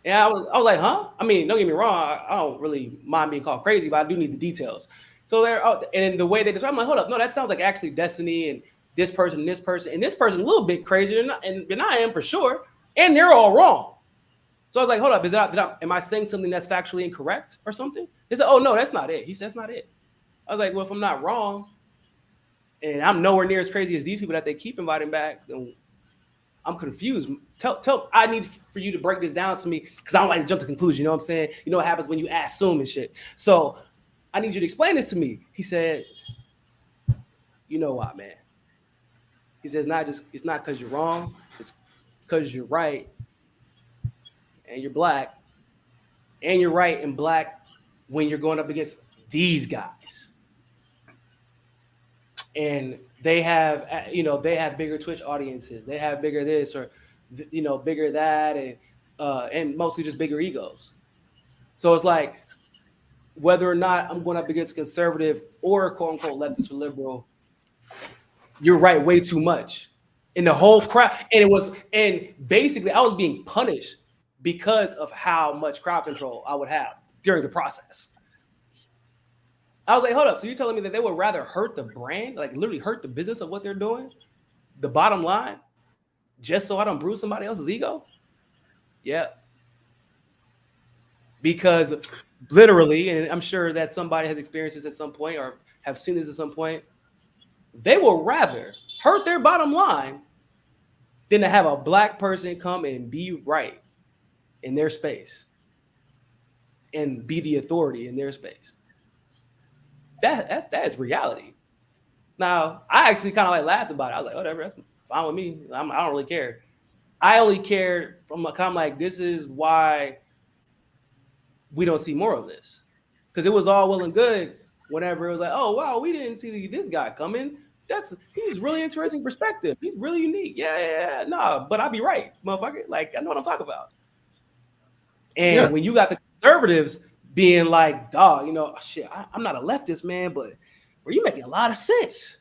And I was like, huh? I mean, don't get me wrong, I don't really mind being called crazy, but I do need the details. So and the way they describe, I'm like, hold up, no, that sounds like actually Destiny and this person, and this person a little bit crazier than I am for sure, and they're all wrong. So I was like, hold up, am I saying something that's factually incorrect or something? They said, oh no, that's not it. He said, that's not it. I was like, well, if I'm not wrong, and I'm nowhere near as crazy as these people that they keep inviting back, then I'm confused. I need for you to break this down to me, because I don't like to jump to conclusions. You know what I'm saying? You know what happens when you assume and shit. So I need you to explain this to me. He said, you know why, man? He says, it's not because you're wrong. It's because you're right and you're black, and you're right and black when you're going up against these guys. And they have bigger Twitch audiences. They have bigger this or, bigger that, and mostly just bigger egos. So it's like, whether or not I'm going up against conservative or quote unquote leftist or liberal, you're right way too much. And the whole crowd, and basically I was being punished because of how much crowd control I would have during the process. I was like, hold up. So you're telling me that they would rather hurt the brand, like literally hurt the business of what they're doing, the bottom line, just so I don't bruise somebody else's ego? Yeah. Because literally, and I'm sure that somebody has experienced this at some point or have seen this at some point, they will rather hurt their bottom line than to have a black person come and be right in their space and be the authority in their space. That is reality. Now, I actually kind of like laughed about it. I was like, whatever, that's fine with me. I don't really care. I only cared from a kind of like, this is why we don't see more of this. Because it was all well and good whenever it was like, oh, wow, we didn't see this guy coming. He's really interesting perspective. He's really unique. Yeah. Nah, but I'll be right, motherfucker. Like, I know what I'm talking about. And when you got the conservatives being like, dog, shit, I'm not a leftist, man, but you making a lot of sense.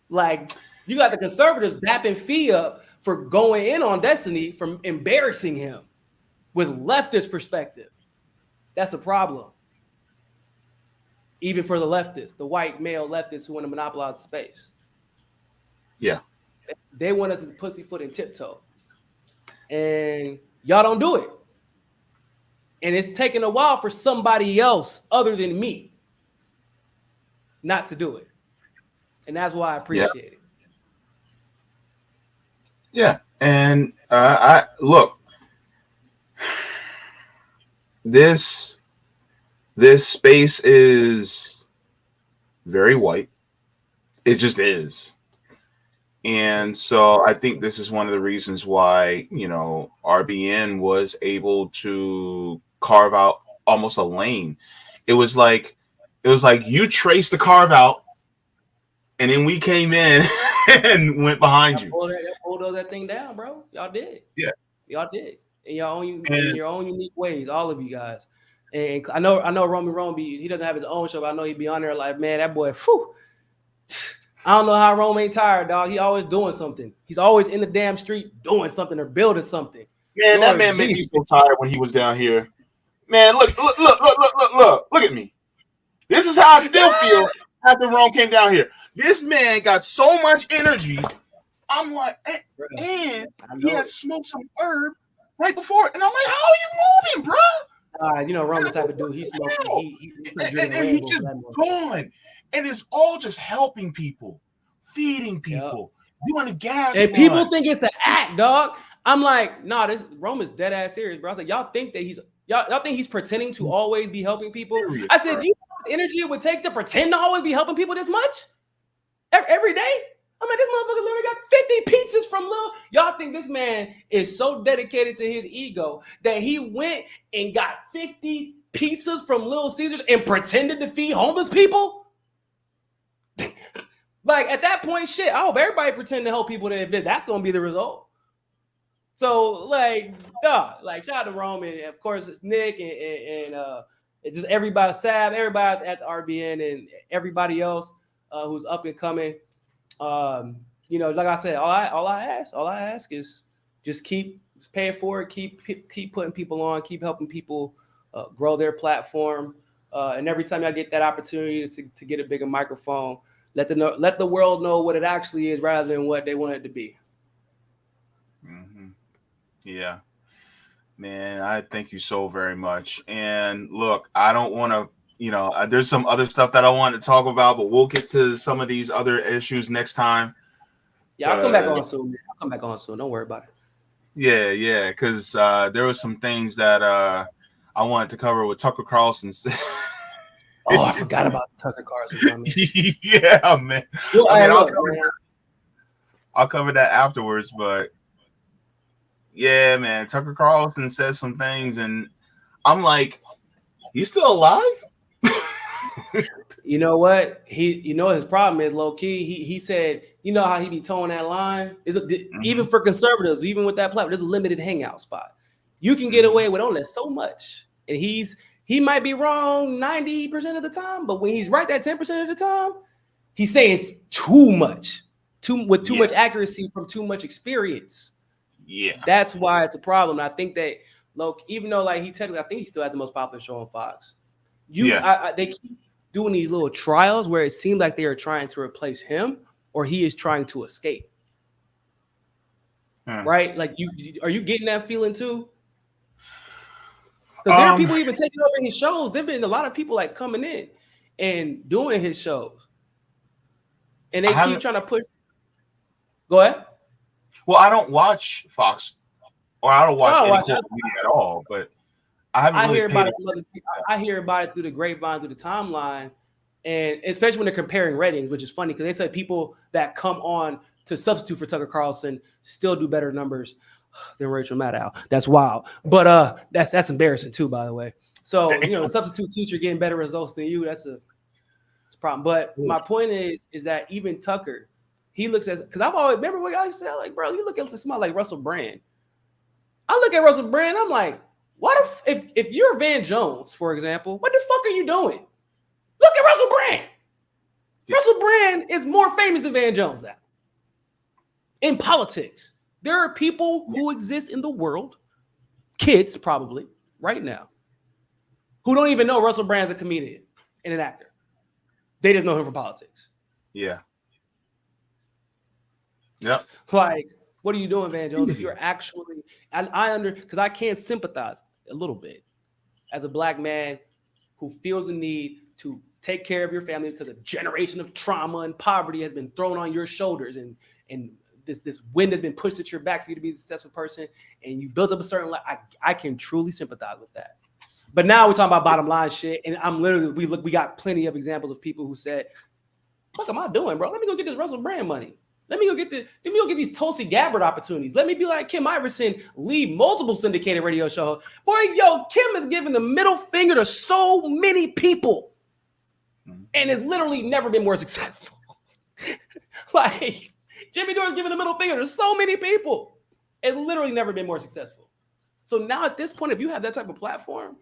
Like, you got the conservatives dapping Fee up for going in on Destiny, from embarrassing him with leftist perspective. That's a problem. Even for the leftists, the white male leftists who want to monopolize space. Yeah. They want us to pussyfoot and tiptoe. And y'all don't do it. And it's taken a while for somebody else other than me not to do it. And that's why I appreciate it. Yeah. And I look, this space is very white. It just is. And so I think this is one of the reasons why, RBN was able to carve out almost a lane. It was like you traced the carve out and then we came in and went behind you. Pulled that thing down, bro. Y'all did. Yeah. Y'all did. In your own And unique ways, all of you guys. And I know Roman he doesn't have his own show, but I know he'd be on there like, man, that boy, whew. I don't know how Rome ain't tired, dog. He always doing something. He's always in the damn street doing something or building something. man, that man made me so tired when he was down here. Man, look at me. This is how I still feel after Rome came down here. This man got so much energy. I'm like, and he had smoked some herb right before it. And I'm like, how are you moving, bro? Rome the type of dude, he smoked. And he just gone. And it's all just helping people, feeding people, doing the gas. And people think it's an act, dog. I'm like, nah, this Rome is dead ass serious, bro. I was like, y'all think he's pretending to always be helping people? Serious, I said, do you know how much energy it would take to pretend to always be helping people this much? Every day? I'm like, this motherfucker literally got 50 pizzas from Lil. Y'all think this man is so dedicated to his ego that he went and got 50 pizzas from Little Caesars and pretended to feed homeless people? Like, at that point, shit, I hope everybody pretend to help people if that's going to be the result. So, like, shout out to Rome, and of course, it's Nick and just everybody, Sav, everybody at the RBN, and everybody else who's up and coming. Like I said, all I ask is just keep paying for it, keep putting people on, keep helping people grow their platform, and every time I get that opportunity to get a bigger microphone, let the world know what it actually is rather than what they want it to be. Mm-hmm. Yeah, man, I thank you so very much. And look, I don't want to, there's some other stuff that I want to talk about, but we'll get to some of these other issues next time. Yeah, I'll come back on soon. Don't worry about it. Yeah, because there were some things that I wanted to cover with Tucker Carlson. Oh, I forgot about Tucker Carlson. Yeah, man. Well, I'll cover that afterwards, but yeah, man, Tucker Carlson says some things, and I'm like, he's still alive? You know what? His problem is low key. He said, you know how he be towing that line? Even for conservatives, even with that platform, there's a limited hangout spot. You can get away with only so much, and he might be wrong 90% of the time, but when he's right that 10% of the time, he's saying too much, with too much accuracy from too much experience. Yeah, that's why it's a problem. And I think that even though I think he still has the most popular show on Fox. They keep doing these little trials where it seems like they are trying to replace him or he is trying to escape. Right? Like, are you getting that feeling too? Because there are people even taking over his shows. There've been a lot of people like coming in and doing his shows, and they keep trying to push. Go ahead. Well, I don't watch Fox, or I don't watch any corporate media at all. But I haven't. I hear about it through the grapevine, through the timeline, and especially when they're comparing ratings, which is funny because they said people that come on to substitute for Tucker Carlson still do better numbers than Rachel Maddow. That's wild, but that's embarrassing too, by the way. So a substitute teacher getting better results than you, that's a problem. But my point is that even Tucker, he looks at, because I've always remember what I said, like, bro, you look at somebody like Russell Brand. I look at Russell Brand, I'm like, what if you're Van Jones, for example, what the fuck are you doing? Look at Russell Brand. Yeah. Russell Brand is more famous than Van Jones now. In politics, there are people who exist in the world, kids probably, right now, who don't even know Russell Brand's a comedian and an actor. They just know him from politics. Yeah. Yep. Like, what are you doing, Van Jones? If you're actually, because I can't sympathize a little bit as a black man who feels the need to take care of your family because a generation of trauma and poverty has been thrown on your shoulders, and this wind has been pushed at your back for you to be a successful person, and you built up a certain life. I can truly sympathize with that. But now we're talking about bottom line shit, and I'm literally we got plenty of examples of people who said, "Fuck, am I doing, bro? Let me go get this Russell Brand money. Let me go get these Tulsi Gabbard opportunities. Let me be like Kim Iverson, lead multiple syndicated radio shows. Boy, yo, Kim is giving the middle finger to so many people, and has literally never been more successful. Like Jimmy Dore's giving the middle finger to so many people, and literally never been more successful. So now at this point, if you have that type of platform,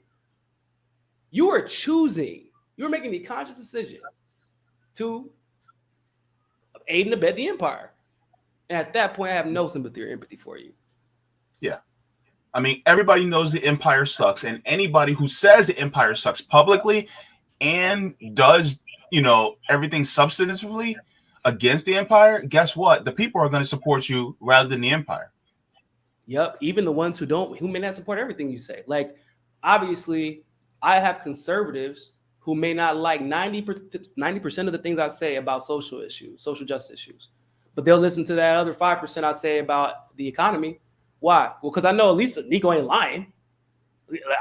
you are making the conscious decision to aid and abet the empire. And at that point, I have no sympathy or empathy for you. Yeah. I mean, everybody knows the empire sucks. And anybody who says the empire sucks publicly and does, everything substantively against the empire, guess what? The people are going to support you rather than the empire. Yep. Even the ones who may not support everything you say. Like, obviously, I have conservatives who may not like 90% of the things I say about social issues, social justice issues. But they'll listen to that other 5% I say about the economy. Why? Well, because I know at least Niko ain't lying.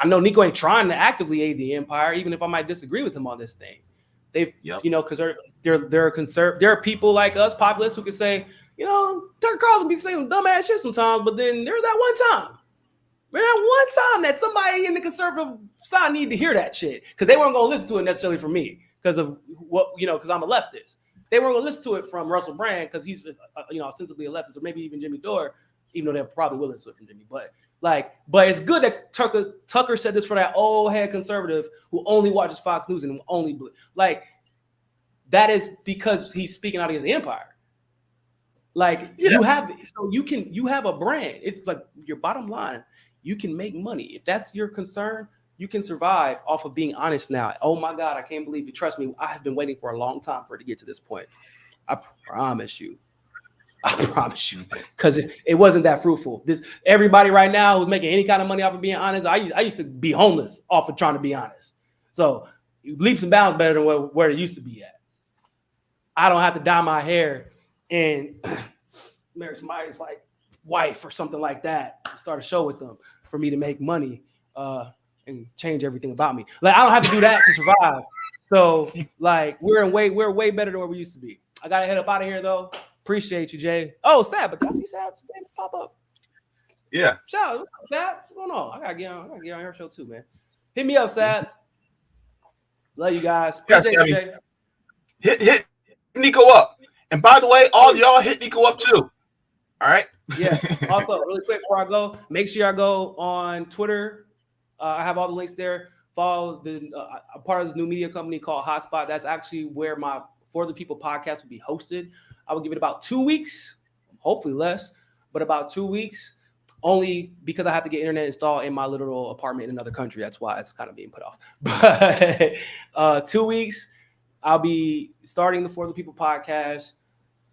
I know Niko ain't trying to actively aid the empire, even if I might disagree with him on this thing. They've, because there are people like us, populists, who can say, Tucker Carlson be saying some dumbass shit sometimes, but then there's that one time. Man, one time that somebody in the conservative side needed to hear that shit because they weren't going to listen to it necessarily from me because of what, because I'm a leftist. They weren't going to listen to it from Russell Brand because he's, ostensibly a leftist, or maybe even Jimmy Dore, even though they probably will listen to it from Jimmy. But it's good that Tucker said this for that old head conservative who only watches Fox News and only that is because he's speaking out against the empire. You have a brand. It's like your bottom line. You can make money. If that's your concern, you can survive off of being honest now. Oh my God, I can't believe it. Trust me, I have been waiting for a long time for it to get to this point. I promise you. Because it wasn't that fruitful. Everybody right now who's making any kind of money off of being honest, I used to be homeless off of trying to be honest. So leaps and bounds better than where it used to be at. I don't have to dye my hair and marry somebody's like wife or something like that, start a show with them for me to make money and change everything about me. Like, I don't have to do that to survive. So we're way better than where we used to be. I gotta head up out of here though. Appreciate you, Jay. Oh, Sab, but I see Sab's name pop up. Yeah. Shout out, what's up, Sab? What's going on? I gotta get on your show too, man. Hit me up, Sab. Love you guys. Appreciate you, Jay. Hit Niko up. And by the way, all y'all hit Niko up too. All right. Yeah. Also, really quick before I go, make sure I go on Twitter. I have all the links there. Follow a part of this new media company called Hotspot. That's actually where my For the People podcast will be hosted. I will give it about 2 weeks, hopefully less, but about 2 weeks. Only because I have to get internet installed in my literal apartment in another country. That's why it's kind of being put off. But 2 weeks, I'll be starting the For the People podcast.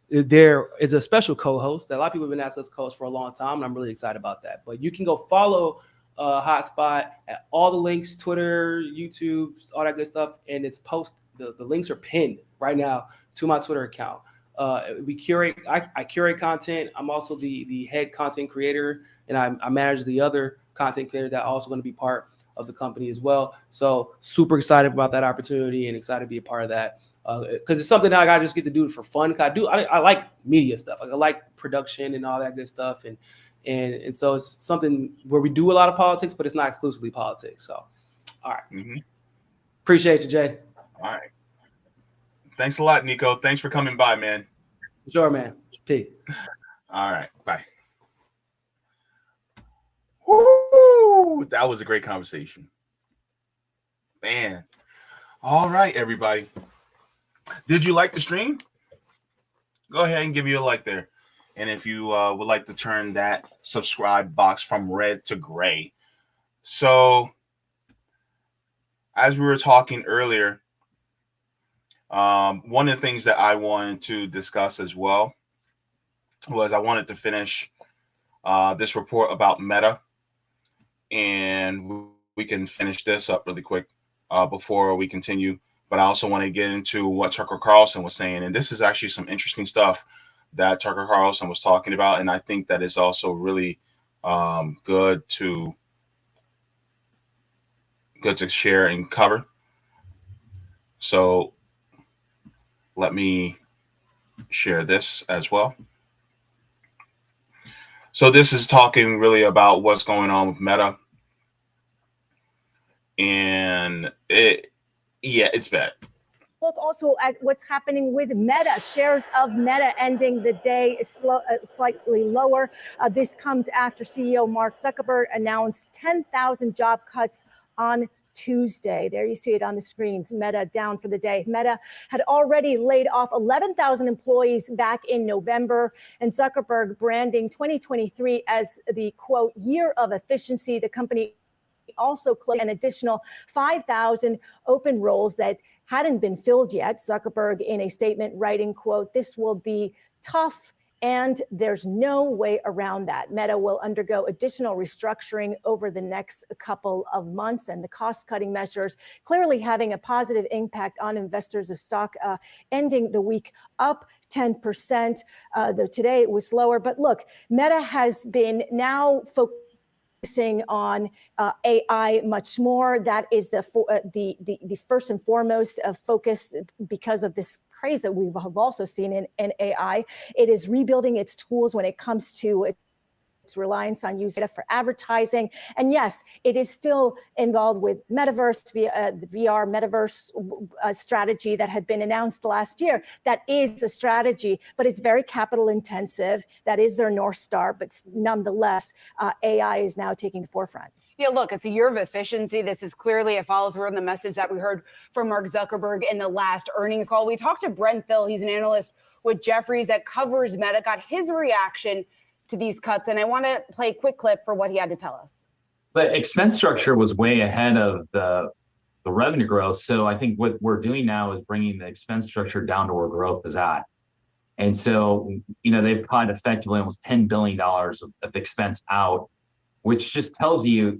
There is a special co-host that a lot of people have been asking us to co-host for a long time, and I'm really excited about that. But you can go follow Hotspot at all the links, Twitter, YouTube, all that good stuff, and it's the links are pinned right now to my Twitter account. I curate content. I'm also the head content creator, and I manage the other content creator that also going to be part of the company as well. So super excited about that opportunity and excited to be a part of that. Because it's something that I just get to do for fun. I like media stuff. I like production and all that good stuff. And so it's something where we do a lot of politics, but it's not exclusively politics. So, all right. Mm-hmm. Appreciate you, Jay. All right. Thanks a lot, Niko. Thanks for coming by, man. Sure, man. Peace. All right. Bye. Woo! That was a great conversation. Man. All right, everybody. Did you like the stream? Go ahead and give you a like there. And if you would like to turn that subscribe box from red to gray. So, as we were talking earlier, one of the things that I wanted to discuss as well was I wanted to finish this report about Meta. And we can finish this up really quick before we continue. But I also want to get into what Tucker Carlson was saying. And this is actually some interesting stuff that Tucker Carlson was talking about. And I think that is also really good to good to share and cover. So let me share this as well. So this is talking really about what's going on with Meta. And it's bad. Look also at what's happening with Meta. Shares of Meta ending the day is slightly lower. This comes after CEO Mark Zuckerberg announced 10,000 job cuts on Tuesday. There you see it on the screens. Meta down for the day. Meta had already laid off 11,000 employees back in November, and Zuckerberg branding 2023 as the, quote, year of efficiency. The company also closed an additional 5,000 open roles that hadn't been filled yet. Zuckerberg in a statement writing, quote, this will be tough and there's no way around that. Meta will undergo additional restructuring over the next couple of months, and the cost-cutting measures clearly having a positive impact on investors. The stock ending the week up 10%. Though today it was lower. But look, Meta has been now focusing on AI much more. That is the first and foremost focus because of this craze that we have also seen in AI. It is rebuilding its tools when it comes to its reliance on user data for advertising. And yes, it is still involved with metaverse, the VR metaverse strategy that had been announced last year. That is a strategy, but it's very capital intensive. That is their North Star, but nonetheless, AI is now taking the forefront. Yeah, look, it's a year of efficiency. This is clearly a follow through on the message that we heard from Mark Zuckerberg in the last earnings call. We talked to Brent Thill. He's an analyst with Jefferies that covers Meta, got his reaction to these cuts. And I want to play a quick clip for what he had to tell us. The expense structure was way ahead of the revenue growth. So I think what we're doing now is bringing the expense structure down to where growth is at. And so, they've cut effectively almost $10 billion of expense out, which just tells you,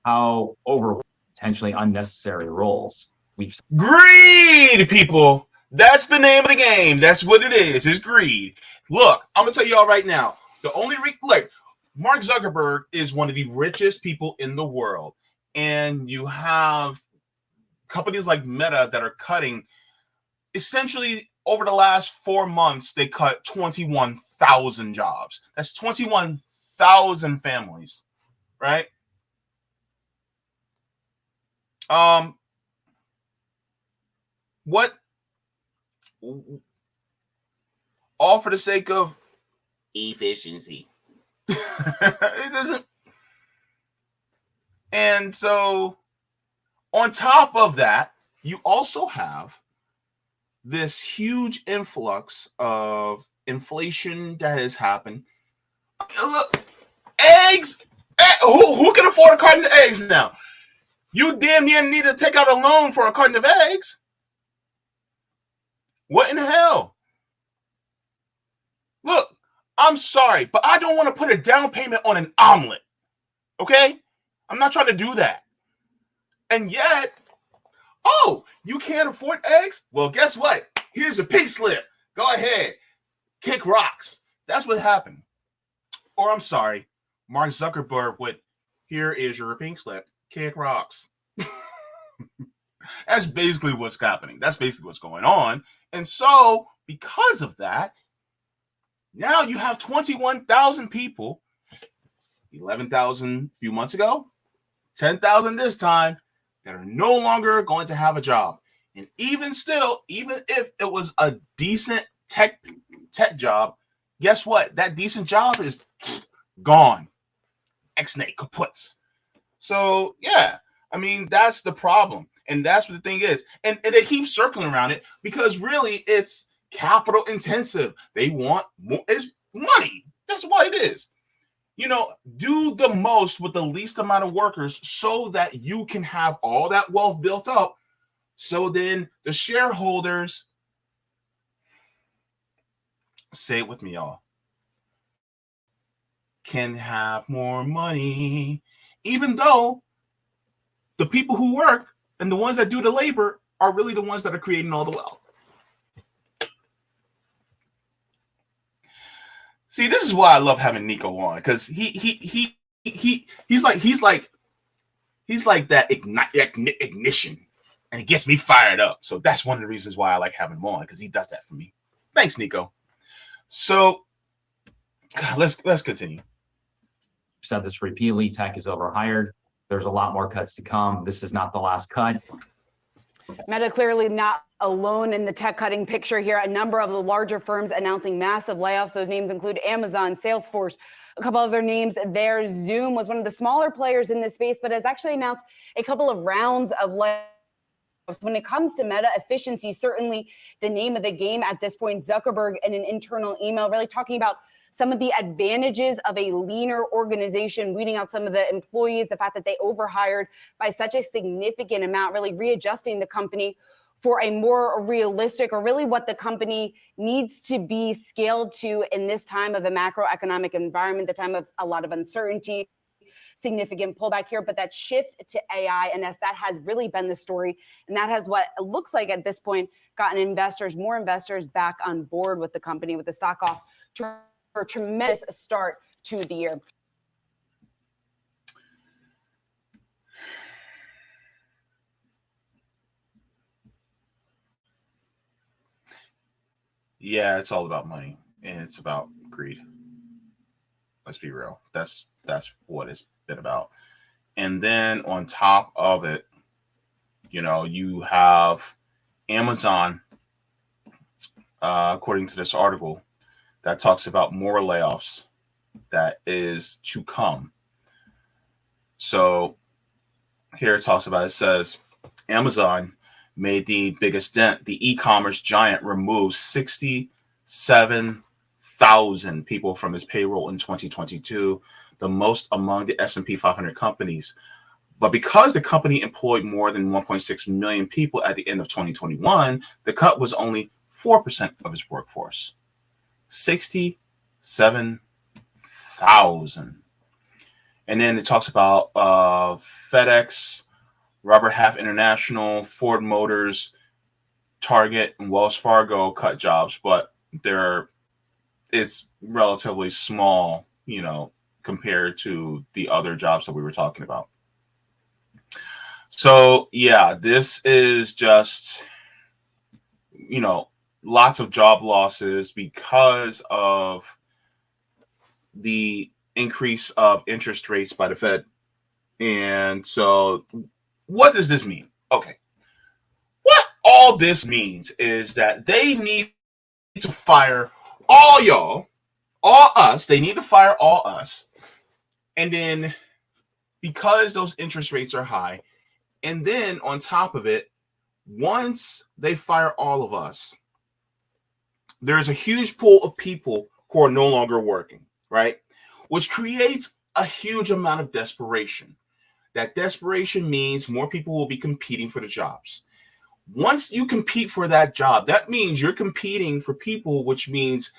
how over potentially unnecessary roles we've. Greed, people. That's the name of the game. That's what it is. It's greed. Look, I'm going to tell you all right now. The only look, Mark Zuckerberg is one of the richest people in the world. And you have companies like Meta that are cutting. Essentially, over the last 4 months, they cut 21,000 jobs. That's 21,000 families, right? What? All for the sake of efficiency. It doesn't. And so, on top of that, you also have this huge influx of inflation that has happened. Look, eggs. Who can afford a carton of eggs now? You damn near need to take out a loan for a carton of eggs. What in the hell? Look, I'm sorry, but I don't want to put a down payment on an omelet. Okay? I'm not trying to do that. And yet, oh, you can't afford eggs? Well, guess what? Here's a pink slip. Go ahead. Kick rocks. That's what happened. Or I'm sorry, Mark Zuckerberg would, here is your pink slip. Kick rocks. That's basically what's happening. That's basically what's going on. And so, because of that, now you have 21,000 people, 11,000 a few months ago, 10,000 this time, that are no longer going to have a job. And even still, even if it was a decent tech job, guess what? That decent job is gone. Ex-nay, kaputs. So, yeah, I mean, that's the problem. And that's what the thing is. And they keep circling around it because really it's capital intensive. They want more. It's money. That's what it is. Do the most with the least amount of workers so that you can have all that wealth built up. So then the shareholders, say it with me, y'all, can have more money, even though the people who work and the ones that do the labor are really the ones that are creating all the wealth. See, this is why I love having Niko on, because he's like He's like that ignition, and it gets me fired up. So that's one of the reasons why I like having him on, because he does that for me. Thanks, Niko. So let's continue. Said this repeatedly, tech is overhired. There's a lot more cuts to come. This is not the last cut. Meta clearly not alone in the tech cutting picture here. A number of the larger firms announcing massive layoffs. Those names include Amazon, Salesforce, a couple other names there. Zoom was one of the smaller players in this space, but has actually announced a couple of rounds of layoffs. When it comes to Meta, efficiency, certainly the name of the game at this point. Zuckerberg in an internal email really talking about some of the advantages of a leaner organization, weeding out some of the employees, the fact that they overhired by such a significant amount, really readjusting the company for a more realistic, or really what the company needs to be scaled to in this time of a macroeconomic environment, the time of a lot of uncertainty, significant pullback here. But that shift to AI, and as that has really been the story, and that has what it looks like at this point gotten more investors back on board with the company, with the stock off to a tremendous start to the year. Yeah, it's all about money, and it's about greed. Let's be real. That's what it's been about. And then on top of it, you have Amazon, according to this article, that talks about more layoffs that is to come. So here it talks about, it says Amazon made the biggest dent. The e-commerce giant removed 67,000 people from its payroll in 2022, the most among the S&P 500 companies. But because the company employed more than 1.6 million people at the end of 2021, the cut was only 4% of its workforce. 67,000. And then it talks about FedEx, Robert Half International, Ford Motors, Target, and Wells Fargo cut jobs, but it's relatively small, compared to the other jobs that we were talking about. So yeah, this is just, lots of job losses because of the increase of interest rates by the Fed. And so what does this mean? Okay. What all this means is that they need to fire all y'all, all us. They need to fire all us. And then because those interest rates are high, and then on top of it, once they fire all of us, there's a huge pool of people who are no longer working, right? Which creates a huge amount of desperation. That desperation means more people will be competing for the jobs. Once you compete for that job, that means you're competing for people, which means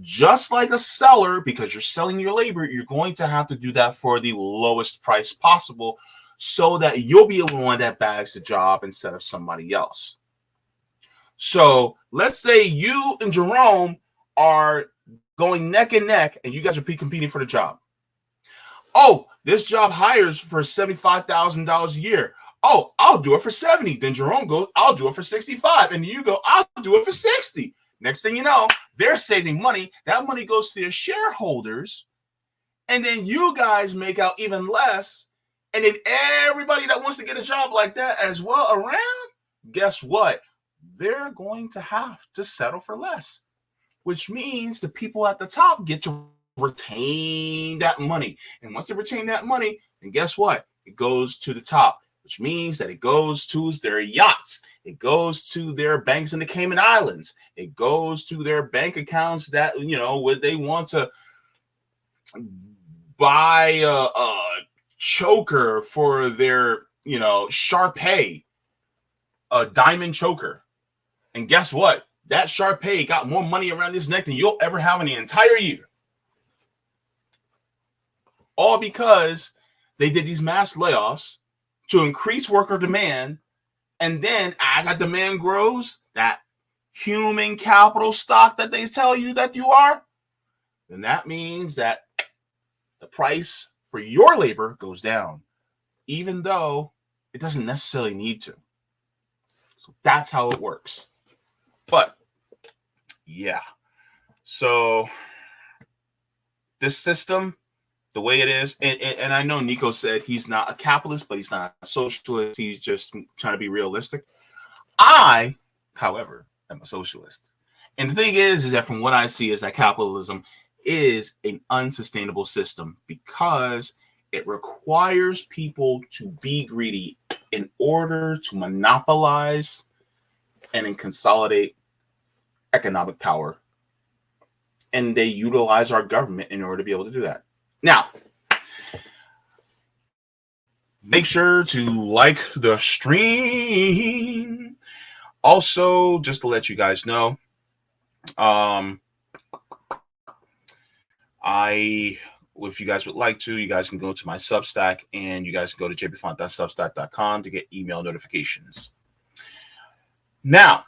just like a seller, because you're selling your labor, you're going to have to do that for the lowest price possible so that you'll be the one that bags the job instead of somebody else. So let's say you and Jerome are going neck and neck and you guys are competing for the job. Oh, this job hires for $75,000 a year. Oh, I'll do it for 70. Then Jerome goes, I'll do it for 65. And you go, I'll do it for 60. Next thing you know, they're saving money. That money goes to their shareholders. And then you guys make out even less. And then everybody that wants to get a job like that as well around, guess what? They're going to have to settle for less, which means the people at the top get to retain that money. And once they retain that money, then guess what? It goes to the top, which means that it goes to their yachts. It goes to their banks in the Cayman Islands. It goes to their bank accounts that, would they want to buy a choker for their, Shar-Pei, a diamond choker. And guess what? That Shar-Pei got more money around his neck than you'll ever have in the entire year. All because they did these mass layoffs to increase worker demand. And then as that demand grows, that human capital stock that they tell you that you are, then that means that the price for your labor goes down. even though it doesn't necessarily need to. So that's how it works. But yeah, so this system, the way it is, and I know Niko said he's not a capitalist, but he's not a socialist. He's just trying to be realistic. I, however, am a socialist. And the thing is that from what I see is that capitalism is an unsustainable system because it requires people to be greedy in order to monopolize and then consolidate economic power. And they utilize our government in order to be able to do that. Now, make sure to like the stream. Also, just to let you guys know, if you guys would like to, you guys can go to my Substack and you guys can go to jaybefaunt.substack.com to get email notifications. Now,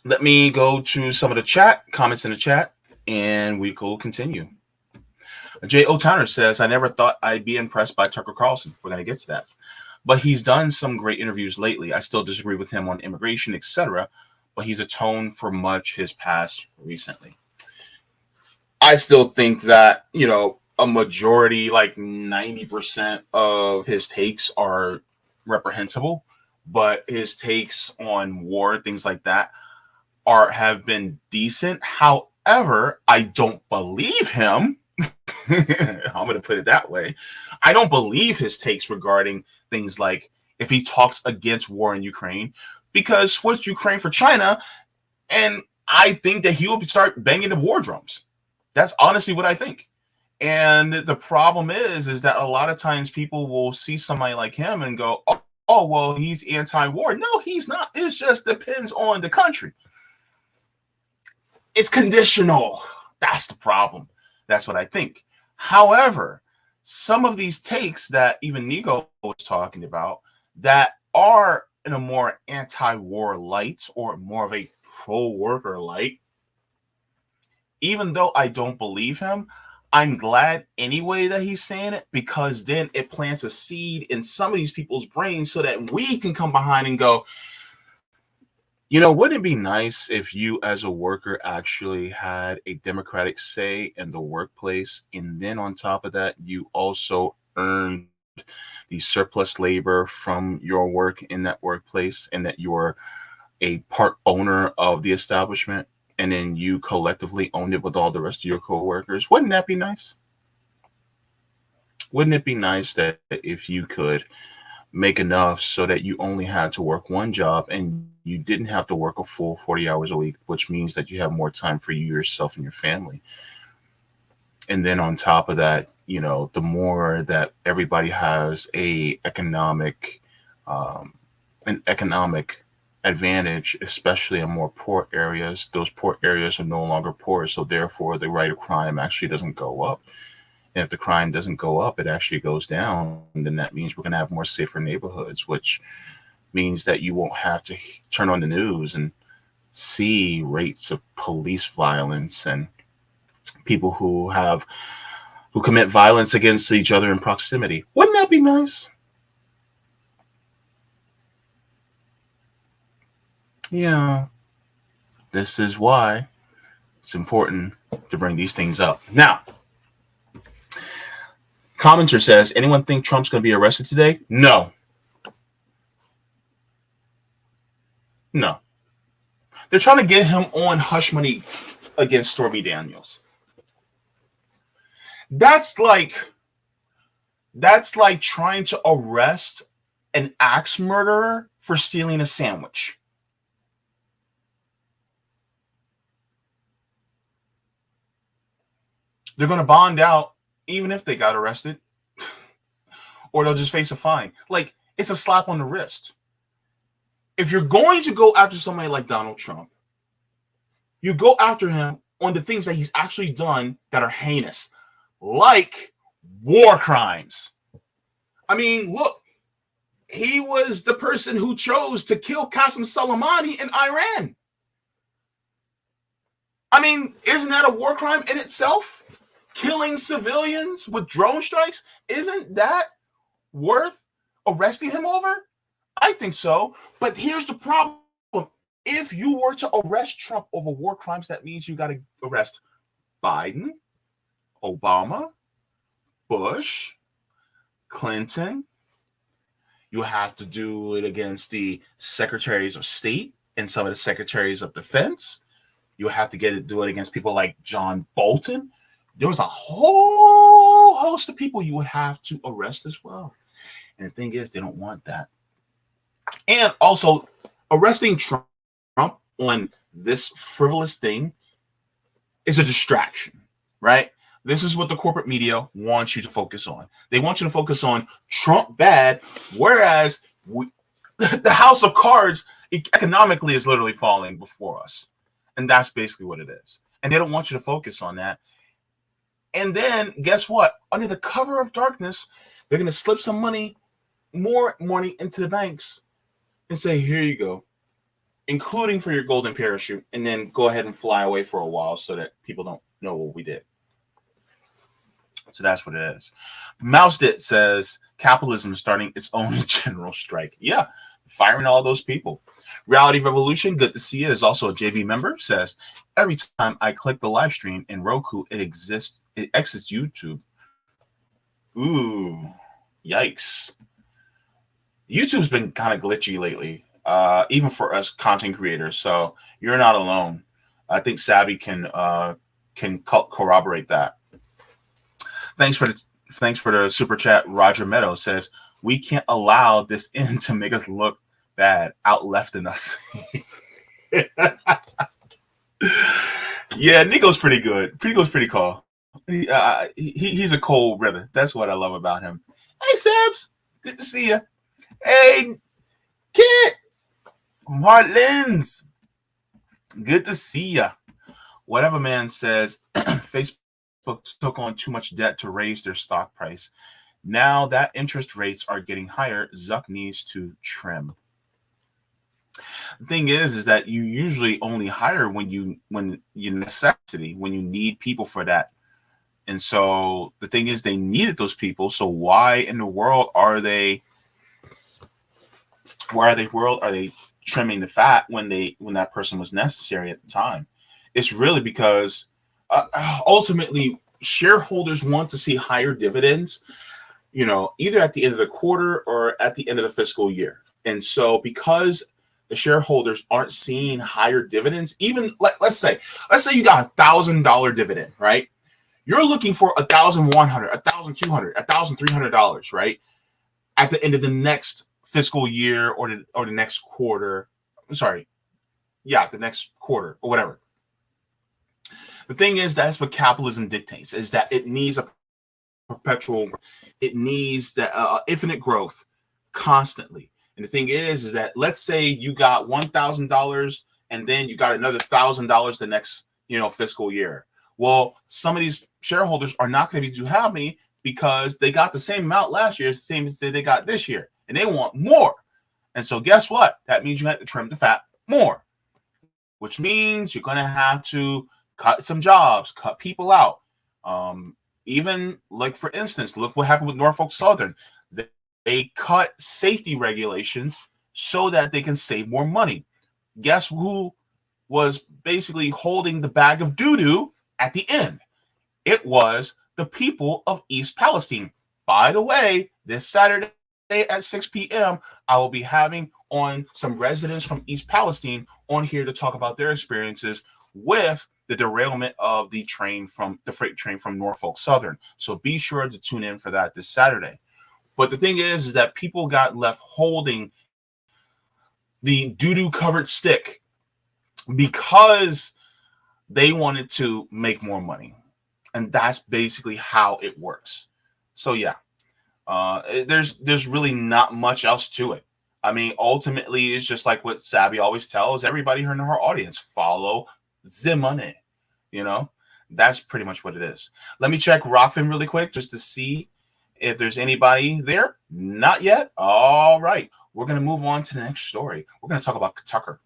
let me go to some of the comments in the chat, and we will continue. J. O. Tanner says, I never thought I'd be impressed by Tucker Carlson. We're going to get to that. But he's done some great interviews lately. I still disagree with him on immigration, etc., but he's atoned for much his past recently. I still think that, a majority, like 90% of his takes are reprehensible, but his takes on war, things like that, have been decent. However, I don't believe him. I'm going to put it that way. I don't believe his takes regarding things like if he talks against war in Ukraine, because switch Ukraine for China, and I think that he will start banging the war drums. That's honestly what I think. And the problem is that a lot of times people will see somebody like him and go, oh, well, he's anti-war. No, he's not. It just depends on the country. It's conditional. That's the problem. That's what I think. However, some of these takes that even Niko was talking about that are in a more anti-war light or more of a pro-worker light, even though I don't believe him, I'm glad anyway that he's saying it, because then it plants a seed in some of these people's brains so that we can come behind and go, wouldn't it be nice if you as a worker actually had a democratic say in the workplace, and then on top of that, you also earned the surplus labor from your work in that workplace, and that you're a part owner of the establishment, and then you collectively own it with all the rest of your coworkers? Wouldn't that be nice? Wouldn't it be nice that if you could make enough so that you only had to work one job and you didn't have to work a full 40 hours a week, which means that you have more time for you, yourself, and your family. And then on top of that, the more that everybody has an economic advantage, especially in more poor areas, those poor areas are no longer poor. So therefore, the rate of crime actually doesn't go up. And if the crime doesn't go up, it actually goes down. And then that means we're going to have more safer neighborhoods, which means that you won't have to turn on the news and see rates of police violence and people who commit violence against each other in proximity. Wouldn't that be nice? Yeah. This is why it's important to bring these things up. Now, commenter says, anyone think Trump's going to be arrested today? No. No. They're trying to get him on hush money against Stormy Daniels. That's like trying to arrest an axe murderer for stealing a sandwich. They're going to bond out even if they got arrested, or they'll just face a fine. Like, it's a slap on the wrist. If you're going to go after somebody like Donald Trump, you go after him on the things that he's actually done that are heinous, like war crimes. I mean, look, he was the person who chose to kill Qasem Soleimani in Iran. I mean, isn't that a war crime in itself? killing civilians with drone strikes, isn't that worth arresting him over? I think so. But here's the problem. If you were to arrest Trump over war crimes, that means you got to arrest Biden, Obama, Bush, Clinton. You have to do it against the secretaries of state and some of the secretaries of defense. You have to do it against people like John Bolton. There was a whole host of people you would have to arrest as well. And the thing is, they don't want that. And also, arresting Trump on this frivolous thing is a distraction, right? This is what the corporate media wants you to focus on. They want you to focus on Trump bad, whereas the house of cards economically is literally falling before us. And that's basically what it is. And they don't want you to focus on that. And then guess what? Under the cover of darkness, they're going to slip some money, more money into the banks and say, here you go, including for your golden parachute, and then go ahead and fly away for a while so that people don't know what we did. So that's what it is. Moused says capitalism is starting its own general strike. Yeah, firing all those people. Reality Revolution, good to see you. Is also a JB member. Says every time I click the live stream in Roku, it exits YouTube. Ooh, yikes! YouTube's been kind of glitchy lately, even for us content creators. So you're not alone. I think Savvy can corroborate that. Thanks for the super chat. Roger Meadows says we can't allow this in to make us look bad, out left in us. Yeah, Nico's pretty good. Nico's pretty cool. He's a cold brother. That's what I love about him. Hey, Sabs, good to see you. Hey, Kit, Marlins, good to see ya. Whatever man says, Facebook took on too much debt to raise their stock price. Now that interest rates are getting higher, Zuck needs to trim. The thing is that you usually only hire when you necessity, when you need people for that. And so the thing is, they needed those people. So why in the world are they trimming the fat when that person was necessary at the time? It's really because ultimately shareholders want to see higher dividends, either at the end of the quarter or at the end of the fiscal year. And so because the shareholders aren't seeing higher dividends, even let's say you got $1,000 dividend, right? You're looking for $1,100, $1,200, $1,300, right? At the end of the next fiscal year or the next quarter. The next quarter or whatever. The thing is, that's what capitalism dictates, is that it needs a perpetual, it needs that infinite growth constantly. And the thing is that let's say you got $1,000 and then you got another $1,000 the next, fiscal year. Well, some of these shareholders are not going to be too happy because they got the same amount last year, it's the same as they got this year, and they want more. And so guess what? That means you have to trim the fat more, which means you're going to have to cut some jobs, cut people out. Even like, for instance, look what happened with Norfolk Southern. They cut safety regulations so that they can save more money. Guess who was basically holding the bag of doo-doo at the end? It was the people of East Palestine. By the way, this Saturday at 6 p.m., I will be having on some residents from East Palestine on here to talk about their experiences with the derailment of the freight train from Norfolk Southern. So be sure to tune in for that this Saturday. But the thing is that people got left holding the doo-doo covered stick because they wanted to make more money. And that's basically how it works. So yeah, there's really not much else to it. I mean, ultimately, it's just like what Sabby always tells everybody in her audience: follow the money. That's pretty much what it is. Let me check Rockfin really quick just to see if there's anybody there. Not yet. All right. We're going to move on to the next story. We're going to talk about Tucker.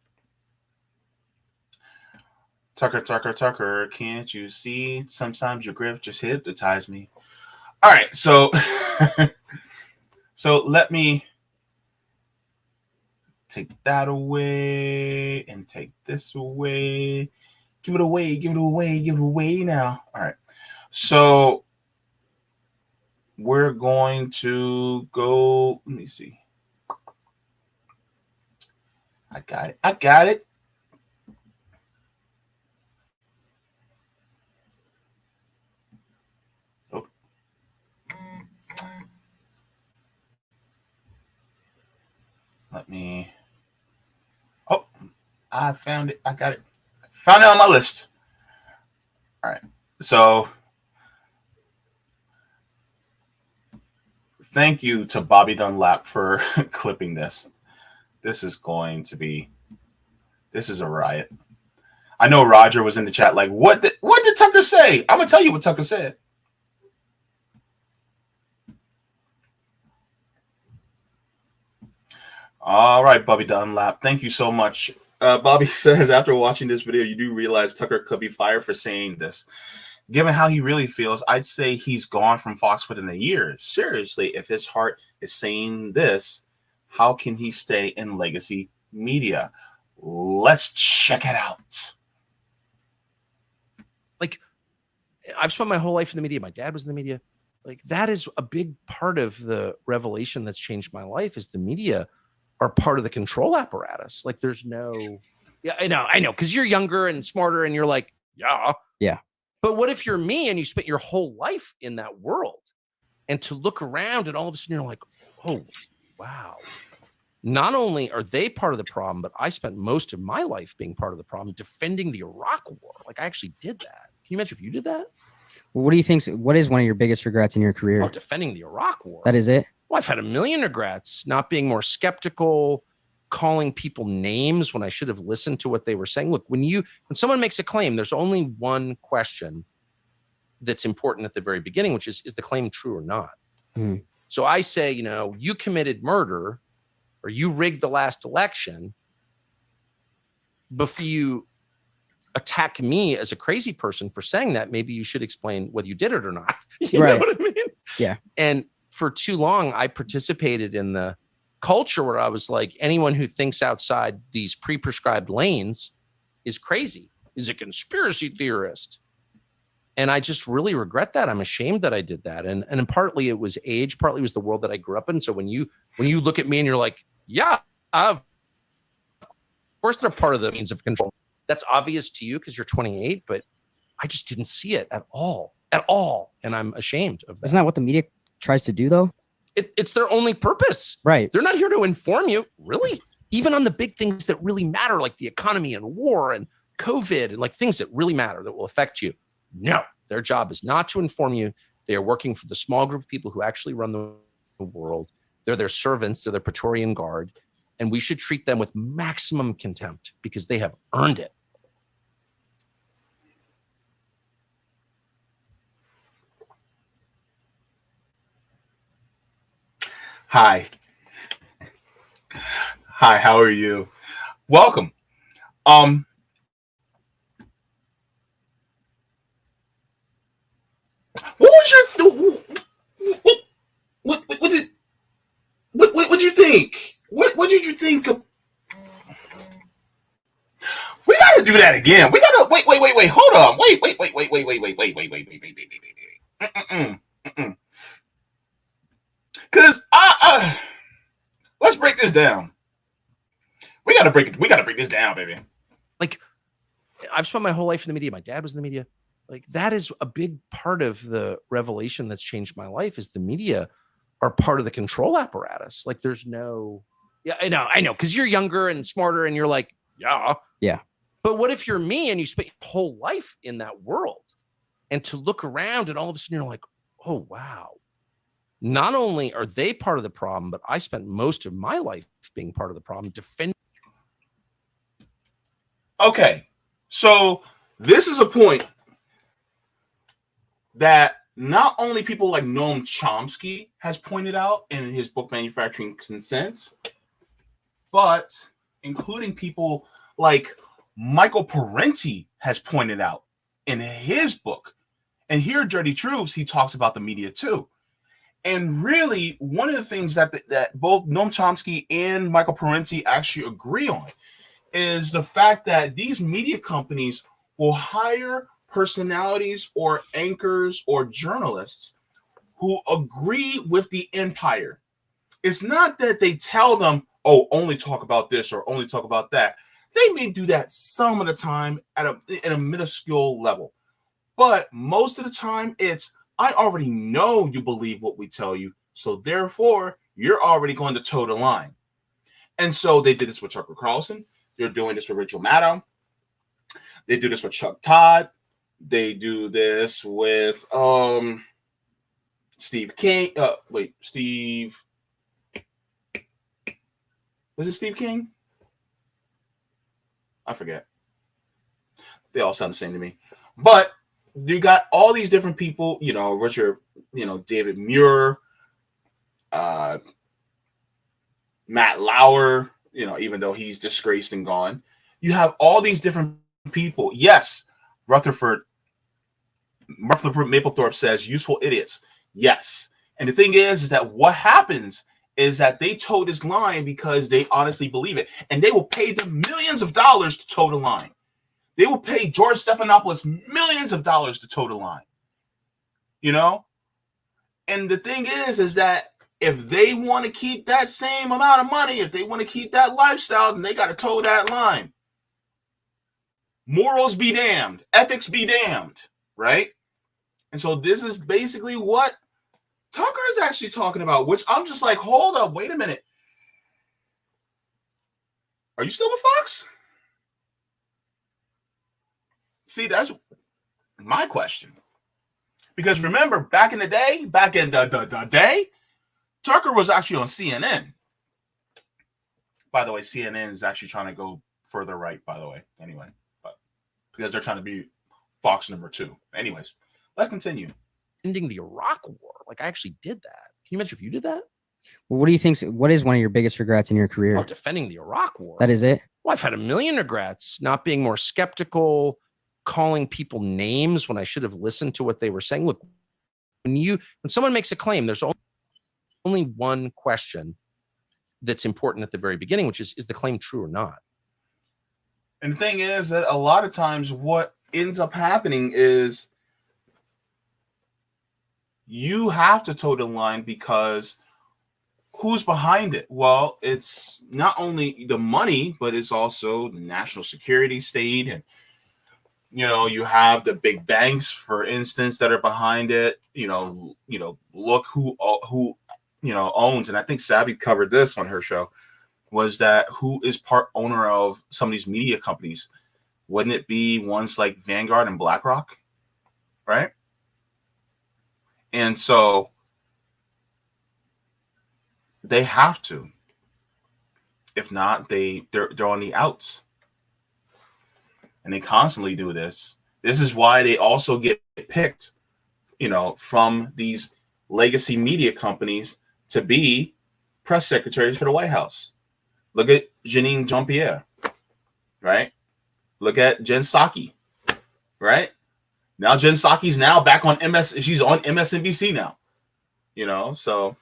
Tucker, can't you see? Sometimes your grift just hypnotized me. All right, so so let me take that away and take this away. Give it away, give it away, give it away now. All right, so we're going to go. Let me see. I got it. Oh. Let me. Oh, I found it. I got it. Found it on my list. All right. So thank you to Bobby Dunlap for clipping this. This is a riot. I know Roger was in the chat like, what did Tucker say? I'm going to tell you what Tucker said. All right, Bobby Dunlap. Thank you so much. Bobby says, after watching this video, you do realize Tucker could be fired for saying this. Given how he really feels, I'd say he's gone from Fox within a year. Seriously, if his heart is saying this, how can he stay in legacy media? Let's check it out. Like, I've spent my whole life in the media. My dad was in the media. Like, that is a big part of the revelation that's changed my life, is the media are part of the control apparatus. Like, there's no, yeah, I know, because you're younger and smarter, and you're like, yeah. But what if you're me and you spent your whole life in that world, and to look around and all of a sudden you're like, oh, wow. Not only are they part of the problem, but I spent most of my life being part of the problem, defending the Iraq War. Like, I actually did that. Can you imagine if you did that? What do you think? What is one of your biggest regrets in your career? Oh, defending the Iraq War. That is it? Well, I've had a million regrets, not being more skeptical, calling people names when I should have listened to what they were saying. Look, when someone makes a claim, there's only one question that's important at the very beginning, which is the claim true or not? So I say, you committed murder, or you rigged the last election. Before you attack me as a crazy person for saying that, maybe you should explain whether you did it or not. You know what I mean? Yeah. And for too long, I participated in the culture where I was like, anyone who thinks outside these pre-prescribed lanes is crazy, is a conspiracy theorist. And I just really regret that. I'm ashamed that I did that. And partly it was age, partly it was the world that I grew up in. So when you look at me and you're like, yeah, of course they're part of the means of control. That's obvious to you because you're 28, but I just didn't see it at all. And I'm ashamed of that. Isn't that what the media tries to do, though? It's their only purpose. Right. They're not here to inform you, really. Even on the big things that really matter, like the economy and war and COVID and like things that really matter that will affect you. No, their job is not to inform you. They are working for the small group of people who actually run the world. They're their servants. They're their Praetorian Guard. And we should treat them with maximum contempt because they have earned it. Hi, how are you? Welcome. What did you think? What did you think of? We gotta do that again. We gotta wait. Hold on. Wait. Because let's break this down. We gotta break this down, baby. Like, I've spent my whole life in the media. My dad was in the media. Like, that is a big part of the revelation that's changed my life, is the media are part of the control apparatus. Like, there's no, yeah, I know, because you're younger and smarter, and you're like, yeah. But what if you're me and you spent your whole life in that world, and to look around and all of a sudden you're like, oh, wow. Not only are they part of the problem, but I spent most of my life being part of the problem, defending. Okay, so this is a point that not only people like Noam Chomsky has pointed out in his book Manufacturing Consent, but including people like Michael Parenti has pointed out in his book. And here, Dirty Truths, he talks about the media too. And really, one of the things that both Noam Chomsky and Michael Parenti actually agree on is the fact that these media companies will hire personalities or anchors or journalists who agree with the empire. It's not that they tell them, oh, only talk about this or only talk about that. They may do that some of the time at a minuscule level. But most of the time, it's, I already know you believe what we tell you, so therefore, you're already going to toe the line. And so they did this with Tucker Carlson. They're doing this with Rachel Maddow. They do this with Chuck Todd. They do this with Steve King. Steve. Was it Steve King? I forget. They all sound the same to me. But you got all these different people, Richard, David Muir, Matt Lauer, even though he's disgraced and gone. You have all these different people. Yes, Rutherford Mapplethorpe says useful idiots. Yes. And the thing is that what happens is that they toe this line because they honestly believe it. And they will pay them millions of dollars to toe the line. They will pay George Stephanopoulos millions of dollars to toe the line. And the thing is that if they want to keep that same amount of money, if they want to keep that lifestyle, then they got to toe that line. Morals be damned. Ethics be damned. Right? And so this is basically what Tucker is actually talking about, which I'm just like, hold up, wait a minute. Are you still with Fox? See, that's my question. Because remember, back in the day, Tucker was actually on CNN. By the way, CNN is actually trying to go further right, by the way, anyway. But because they're trying to be Fox number 2. Anyways, let's continue. Ending the Iraq War. Like, I actually did that. Can you imagine if you did that? Well, what do you think? What is one of your biggest regrets in your career? Oh, defending the Iraq War. That is it? Well, I've had a million regrets. Not being more skeptical, calling people names when I should have listened to what they were saying. Look, when someone makes a claim, there's only one question that's important at the very beginning, which is the claim true or not? And the thing is that a lot of times what ends up happening is you have to toe the line because who's behind it? Well, it's not only the money, but it's also the national security state. And, you have the big banks, for instance, that are behind it. Look who owns, and I think Savvy covered this on her show, was that who is part owner of some of these media companies? Wouldn't it be ones like Vanguard and BlackRock? Right? And so they have to. If not, they're on the outs. And they constantly do this. This is why they also get picked, from these legacy media companies to be press secretaries for the White House. Look at Janine Jean-Pierre, right? Look at Jen Psaki, right? Now Jen Psaki's now back on she's on MSNBC now, so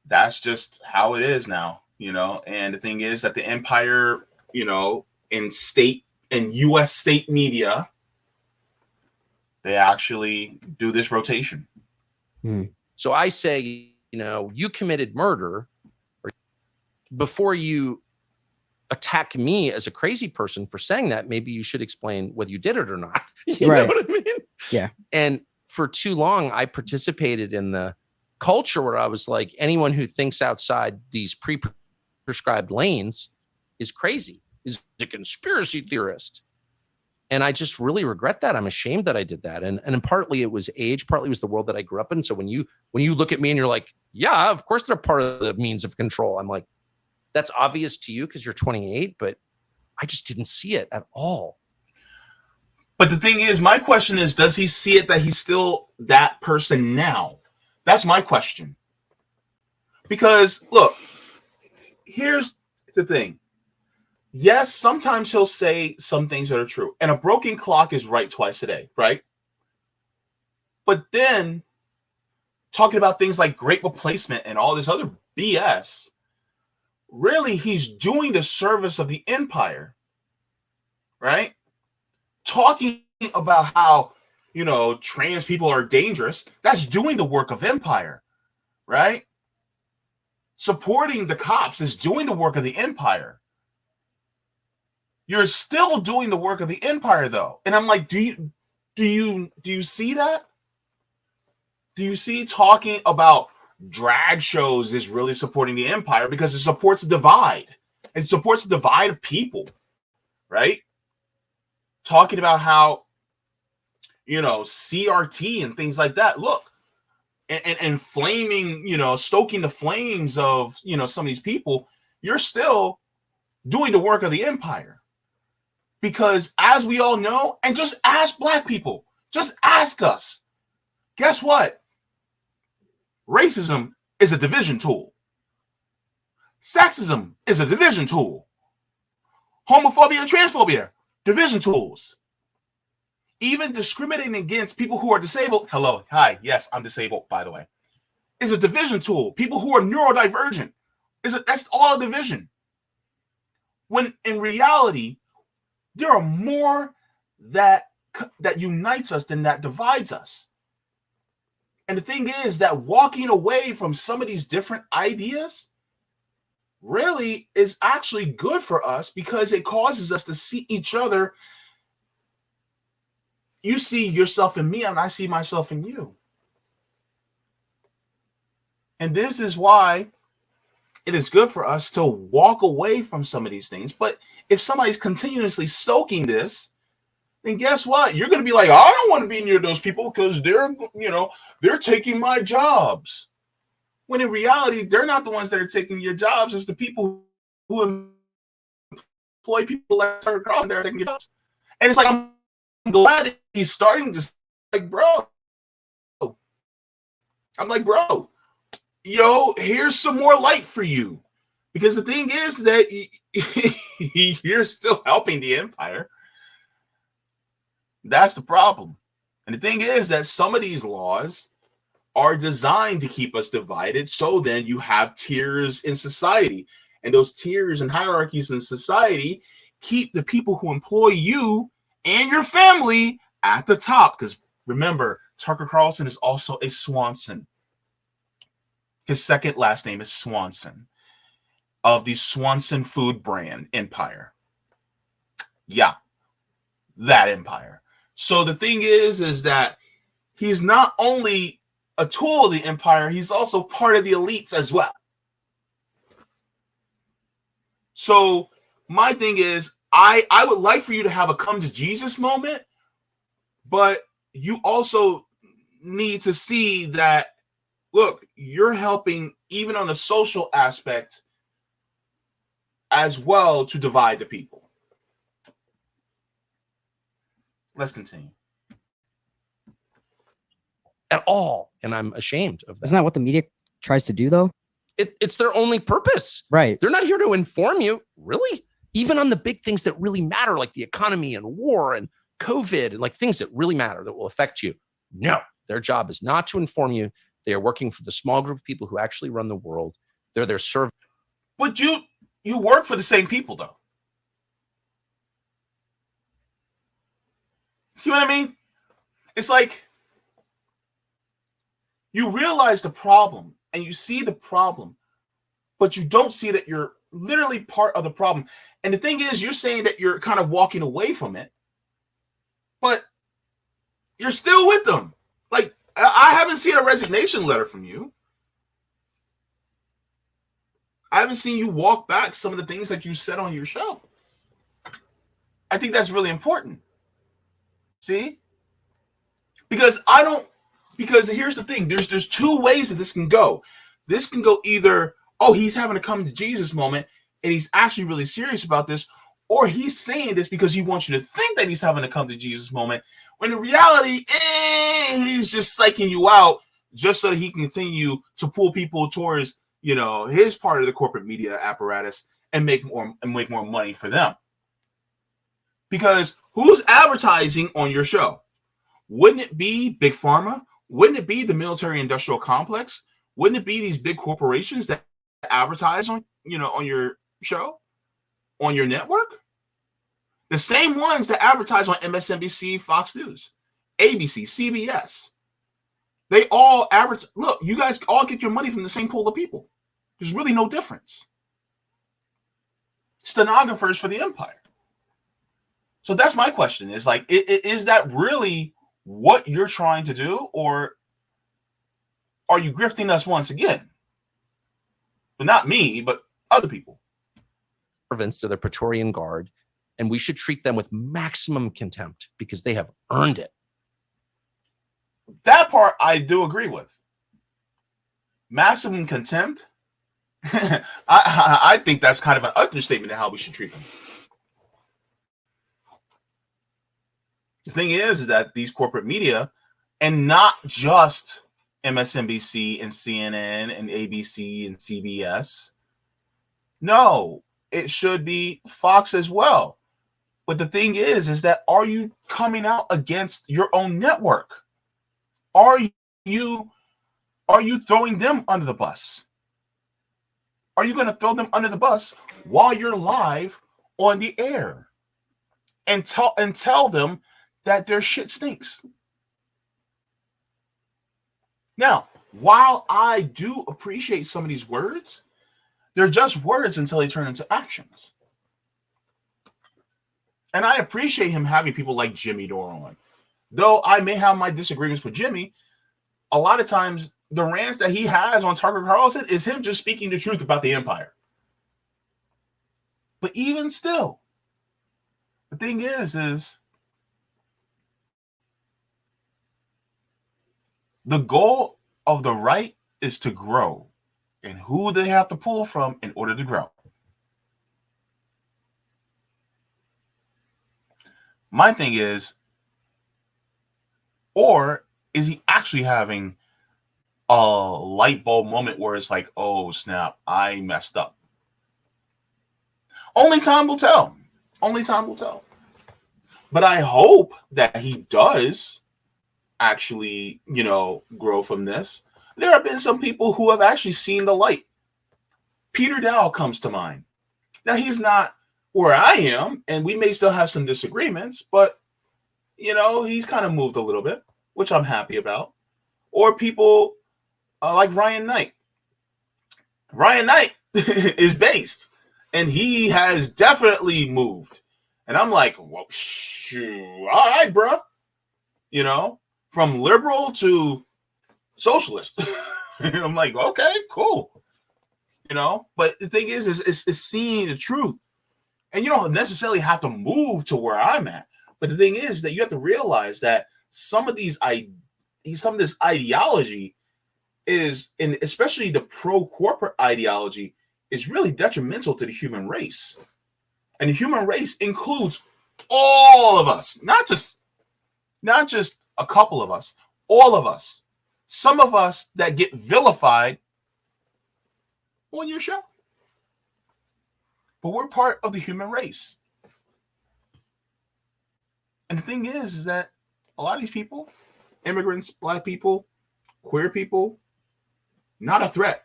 that's just how it is now, and the thing is that the empire, in U.S. state media, they actually do this rotation. So I say, you committed murder, or before you attack me as a crazy person for saying that, maybe you should explain whether you did it or not. You know what I mean? Yeah. And for too long, I participated in the culture where I was like, anyone who thinks outside these prescribed lanes is crazy, is a conspiracy theorist. And I just really regret that. I'm ashamed that I did that. And partly it was age, partly it was the world that I grew up in. So when you look at me and you're like, yeah, of course they're part of the means of control. I'm like, that's obvious to you because you're 28, but I just didn't see it at all. But the thing is, my question is, does he see it that he's still that person now? That's my question. Because look, here's the thing. yes, sometimes he'll say some things that are true. And a broken clock is right twice a day, right? But then talking about things like great replacement and all this other BS, really, he's doing the service of the empire, right? Talking about how, trans people are dangerous. That's doing the work of empire, right? Supporting the cops is doing the work of the empire. You're still doing the work of the empire, though. And I'm like, do you see that? Do you see talking about drag shows is really supporting the empire because it supports the divide? It supports the divide of people, right? Talking about how, CRT and things like that. Look, and flaming, stoking the flames of, some of these people. You're still doing the work of the empire. Because as we all know, and just ask Black people, just ask us, guess what? Racism is a division tool. Sexism is a division tool. Homophobia and transphobia, division tools. Even discriminating against people who are disabled, hello, hi, yes, I'm disabled, by the way, is a division tool. People who are neurodivergent, that's all a division. When in reality, there are more that unites us than that divides us. And the thing is that walking away from some of these different ideas really is actually good for us because it causes us to see each other. You see yourself in me and I see myself in you. And this is why it is good for us to walk away from some of these things. But if somebody's continuously stoking this, then guess what? You're going to be like, I don't want to be near those people because they're taking my jobs. When in reality, they're not the ones that are taking your jobs. It's the people who employ people like Carlson that are taking your jobs. And it's like, I'm glad that he's starting to like, bro. I'm like, bro, here's some more light for you. Because the thing is that you're still helping the empire. That's the problem. And the thing is that some of these laws are designed to keep us divided. So then you have tiers in society. And those tiers and hierarchies in society keep the people who employ you and your family at the top. Because remember, Tucker Carlson is also a Swanson. His second last name is Swanson, of the Swanson food brand empire. Yeah, that empire. So the thing is that he's not only a tool of the empire, he's also part of the elites as well. So my thing is, I would like for you to have a come to Jesus moment, but you also need to see that, look, you're helping even on the social aspect as well to divide the people. Let's continue. At all. And I'm ashamed of that. Isn't that what the media tries to do, though? It's their only purpose. Right. They're not here to inform you. Really? Even on the big things that really matter, like the economy and war and COVID and like things that really matter that will affect you. No, their job is not to inform you. They are working for the small group of people who actually run the world. They're their servant. But you work for the same people, though. See what I mean? It's like you realize the problem and you see the problem, but you don't see that you're literally part of the problem. And the thing is, you're saying that you're kind of walking away from it, but you're still with them. Like, I haven't seen a resignation letter from you. I haven't seen you walk back some of the things that you said on your show. I think that's really important. See? Because here's the thing. There's two ways that this can go. This can go either, oh, he's having a come to Jesus moment and he's actually really serious about this, or he's saying this because he wants you to think that he's having a come to Jesus moment, when in reality, he's just psyching you out just so that he can continue to pull people towards, his part of the corporate media apparatus and make more money for them. Because who's advertising on your show? Wouldn't it be Big Pharma? Wouldn't it be the military industrial complex? Wouldn't it be these big corporations that advertise on your show, on your network? The same ones that advertise on MSNBC, Fox News, ABC, CBS. They all advertise. Look, you guys all get your money from the same pool of people. There's really no difference. Stenographers for the empire. So that's my question, is like, is that really what you're trying to do, or are you grifting us once again? But not me, but other people. Servants to the Praetorian Guard, and we should treat them with maximum contempt because they have earned it. That part I do agree with. Maximum contempt? I think that's kind of an understatement of how we should treat them. The thing is that these corporate media, and not just MSNBC and CNN and ABC and CBS, no, it should be Fox as well. But the thing is that are you coming out against your own network? Are you throwing them under the bus? Are you going to throw them under the bus while you're live on the air and tell them that their shit stinks? Now, while I do appreciate some of these words, they're just words until they turn into actions. And I appreciate him having people like Jimmy Dore on. Though I may have my disagreements with Jimmy, a lot of times the rants that he has on Tucker Carlson is him just speaking the truth about the empire. But even still, the thing is the goal of the right is to grow, and who they have to pull from in order to grow. My thing is, or is he actually having a light bulb moment where it's like, oh snap, I messed up? Only time will tell. Only time will tell. But I hope that he does actually, grow from this. There have been some people who have actually seen the light. Peter Dow comes to mind. Now, he's not where I am, and we may still have some disagreements, but, he's kind of moved a little bit, which I'm happy about. Or people like Ryan Knight. Ryan Knight is based, and he has definitely moved. And I'm like, well, shoot, all right, bro. From liberal to socialist. And I'm like, okay, cool. But the thing is seeing the truth. And you don't necessarily have to move to where I'm at. But the thing is that you have to realize that some of this ideology is, and especially the pro-corporate ideology, is really detrimental to the human race. And the human race includes all of us, not just a couple of us, all of us. Some of us that get vilified on your show. But we're part of the human race. And the thing is that a lot of these people, immigrants, black people, queer people, not a threat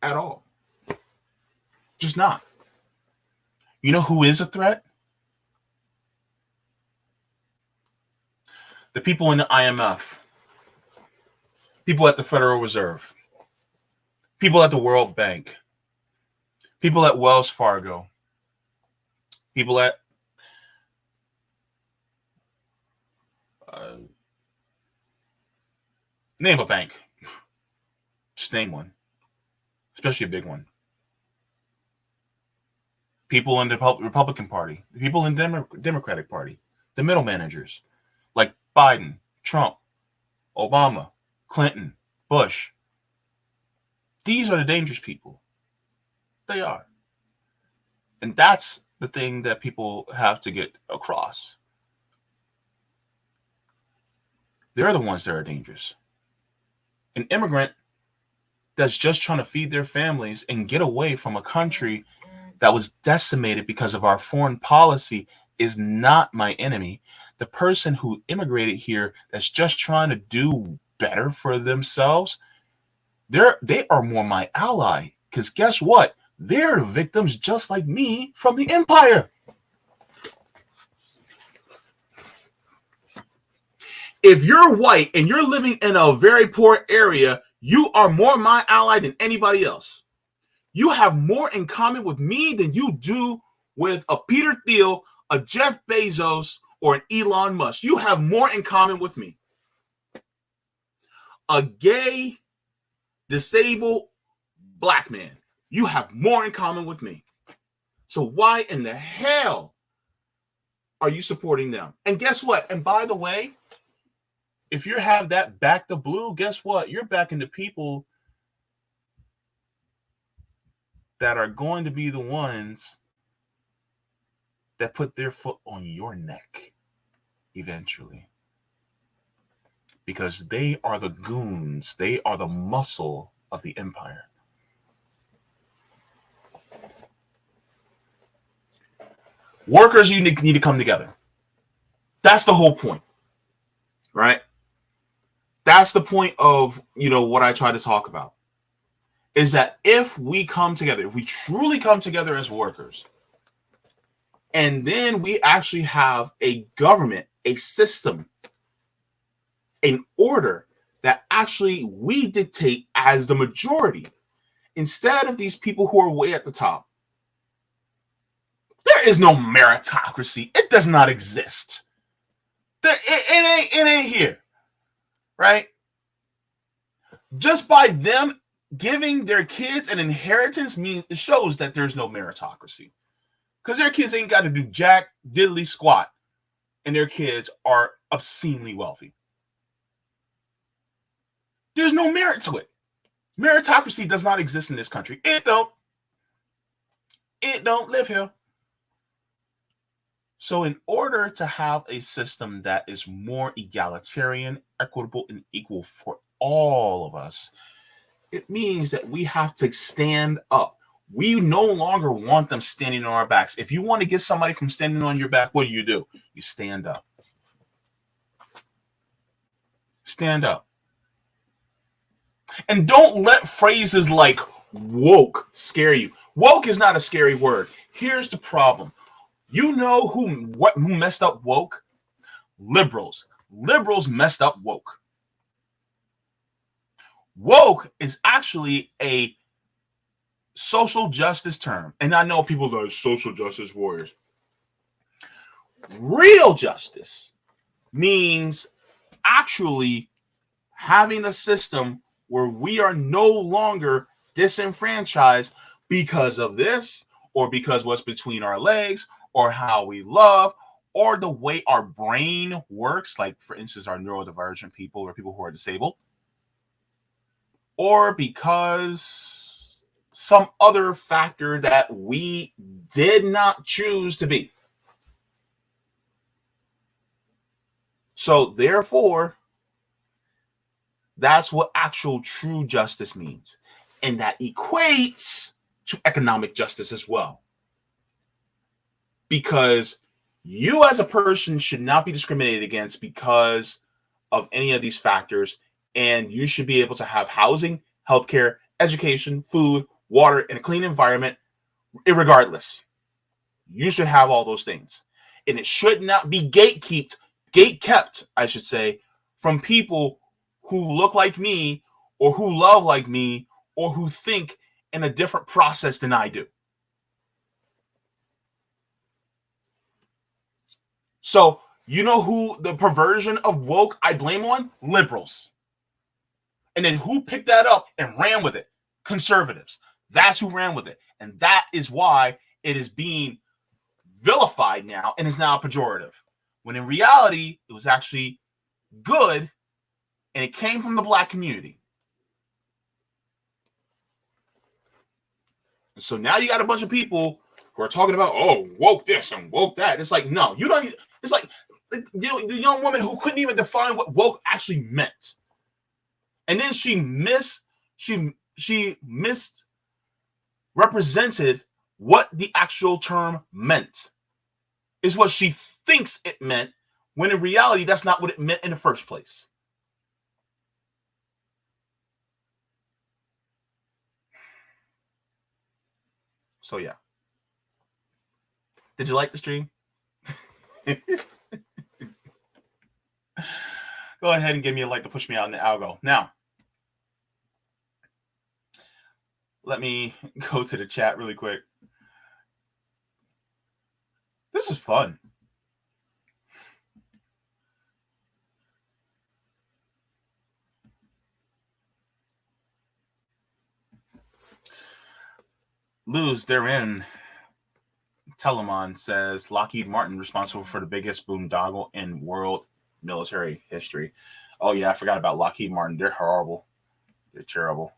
at all. Just not. You know who is a threat? The people in the IMF, people at the Federal Reserve, people at the World Bank, people at Wells Fargo, people at name a bank. Just name one, especially a big one. People in the Republican Party, the people in the Democratic Party, the middle managers like Biden, Trump, Obama, Clinton, Bush. These are the dangerous people. They are. And that's the thing that people have to get across. They're the ones that are dangerous. An immigrant that's just trying to feed their families and get away from a country that was decimated because of our foreign policy is not my enemy. The person who immigrated here that's just trying to do better for themselves, they are more my ally. Because guess what? They're victims just like me from the empire. If you're white and you're living in a very poor area, you are more my ally than anybody else. You have more in common with me than you do with a Peter Thiel, a Jeff Bezos, or an Elon Musk. You have more in common with me. A gay, disabled black man. You have more in common with me. So why in the hell are you supporting them? And guess what? And by the way, if you have that back to blue, guess what? You're backing the people that are going to be the ones that put their foot on your neck eventually. Because they are the goons. They are the muscle of the empire. Workers, you need to come together. That's the whole point, right? That's the point of, what I try to talk about, is that if we come together, if we truly come together as workers, and then we actually have a government, a system, an order that actually we dictate as the majority, instead of these people who are way at the top. There is no meritocracy. It does not exist. It ain't here, right? Just by them giving their kids an inheritance it shows that there's no meritocracy, because their kids ain't got to do jack diddly squat, and their kids are obscenely wealthy. There's no merit to it. Meritocracy does not exist in this country. It don't live here. So in order to have a system that is more egalitarian, equitable, and equal for all of us, it means that we have to stand up. We no longer want them standing on our backs. If you want to get somebody from standing on your back, what do? You stand up. Stand up. And don't let phrases like woke scare you. Woke is not a scary word. Here's the problem. You know who messed up woke? Liberals. Liberals messed up woke. Woke is actually a social justice term. And I know people that are social justice warriors. Real justice means actually having a system where we are no longer disenfranchised because of this, or because what's between our legs, or how we love, or the way our brain works, like, for instance, our neurodivergent people or people who are disabled, or because some other factor that we did not choose to be. So therefore, that's what actual true justice means. And that equates to economic justice as well. Because you as a person should not be discriminated against because of any of these factors. And you should be able to have housing, healthcare, education, food, water, and a clean environment, irregardless. You should have all those things. And it should not be gatekept, I should say, from people who look like me, or who love like me, or who think in a different process than I do. So, you know who the perversion of woke I blame on? Liberals. And then who picked that up and ran with it? Conservatives. That's who ran with it. And that is why it is being vilified now and is now pejorative. When in reality, it was actually good, and it came from the black community. And so now you got a bunch of people who are talking about, oh, woke this and woke that. It's like, no, you don't. It's like the young woman who couldn't even define what woke actually meant. And then she misrepresented what the actual term meant. Is what she thinks it meant, when in reality, that's not what it meant in the first place. So yeah. Did you like the stream? Go ahead and give me a like to push me out in the algo. Now, let me go to the chat really quick. This is fun. Lose therein. Telemon says Lockheed Martin responsible for the biggest boondoggle in world military history. Oh yeah, I forgot about Lockheed Martin. They're horrible. They're terrible.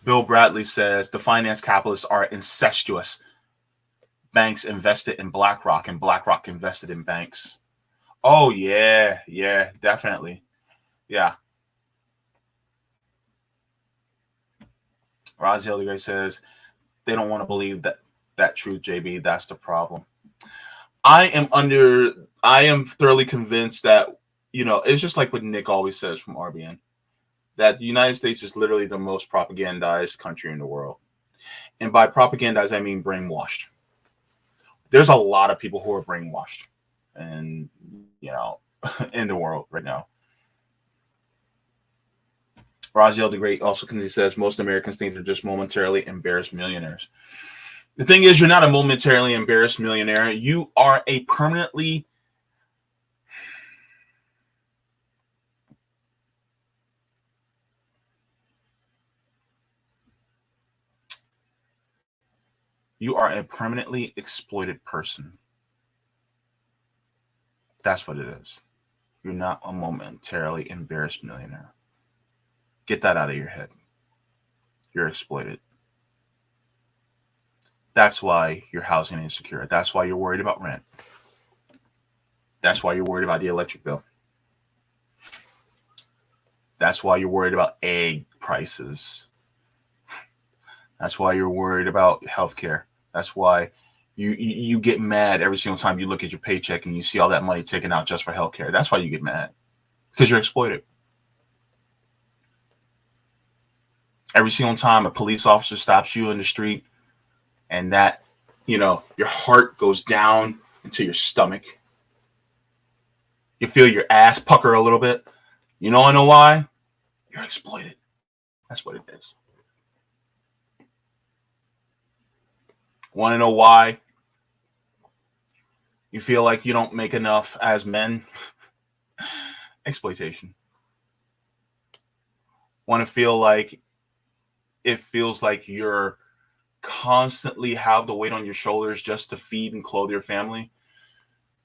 Bill Bradley says the finance capitalists are incestuous. Banks invested in BlackRock and BlackRock invested in banks. Oh yeah, definitely. Yeah. Raziel the Great says they don't want to believe that truth, JB. That's the problem. I am thoroughly convinced that, it's just like what Nick always says from RBN, that the United States is literally the most propagandized country in the world. And by propagandized, I mean brainwashed. There's a lot of people who are brainwashed and, in the world right now. Raziel the Great also says most Americans think they're just momentarily embarrassed millionaires. The thing is, you're not a momentarily embarrassed millionaire. You are a permanently exploited person. That's what it is. You're not a momentarily embarrassed millionaire. Get that out of your head. You're exploited. That's why you're housing insecure. That's why you're worried about rent. That's why you're worried about the electric bill. That's why you're worried about egg prices. That's why you're worried about healthcare. That's why you get mad every single time you look at your paycheck and you see all that money taken out just for healthcare. That's why you get mad, because you're exploited. Every single time a police officer stops you in the street and that, your heart goes down into your stomach. You feel your ass pucker a little bit. I know why? You're exploited. That's what it is. Want to know why you feel like you don't make enough as men? Exploitation. Want to feel like it feels like you're constantly have the weight on your shoulders just to feed and clothe your family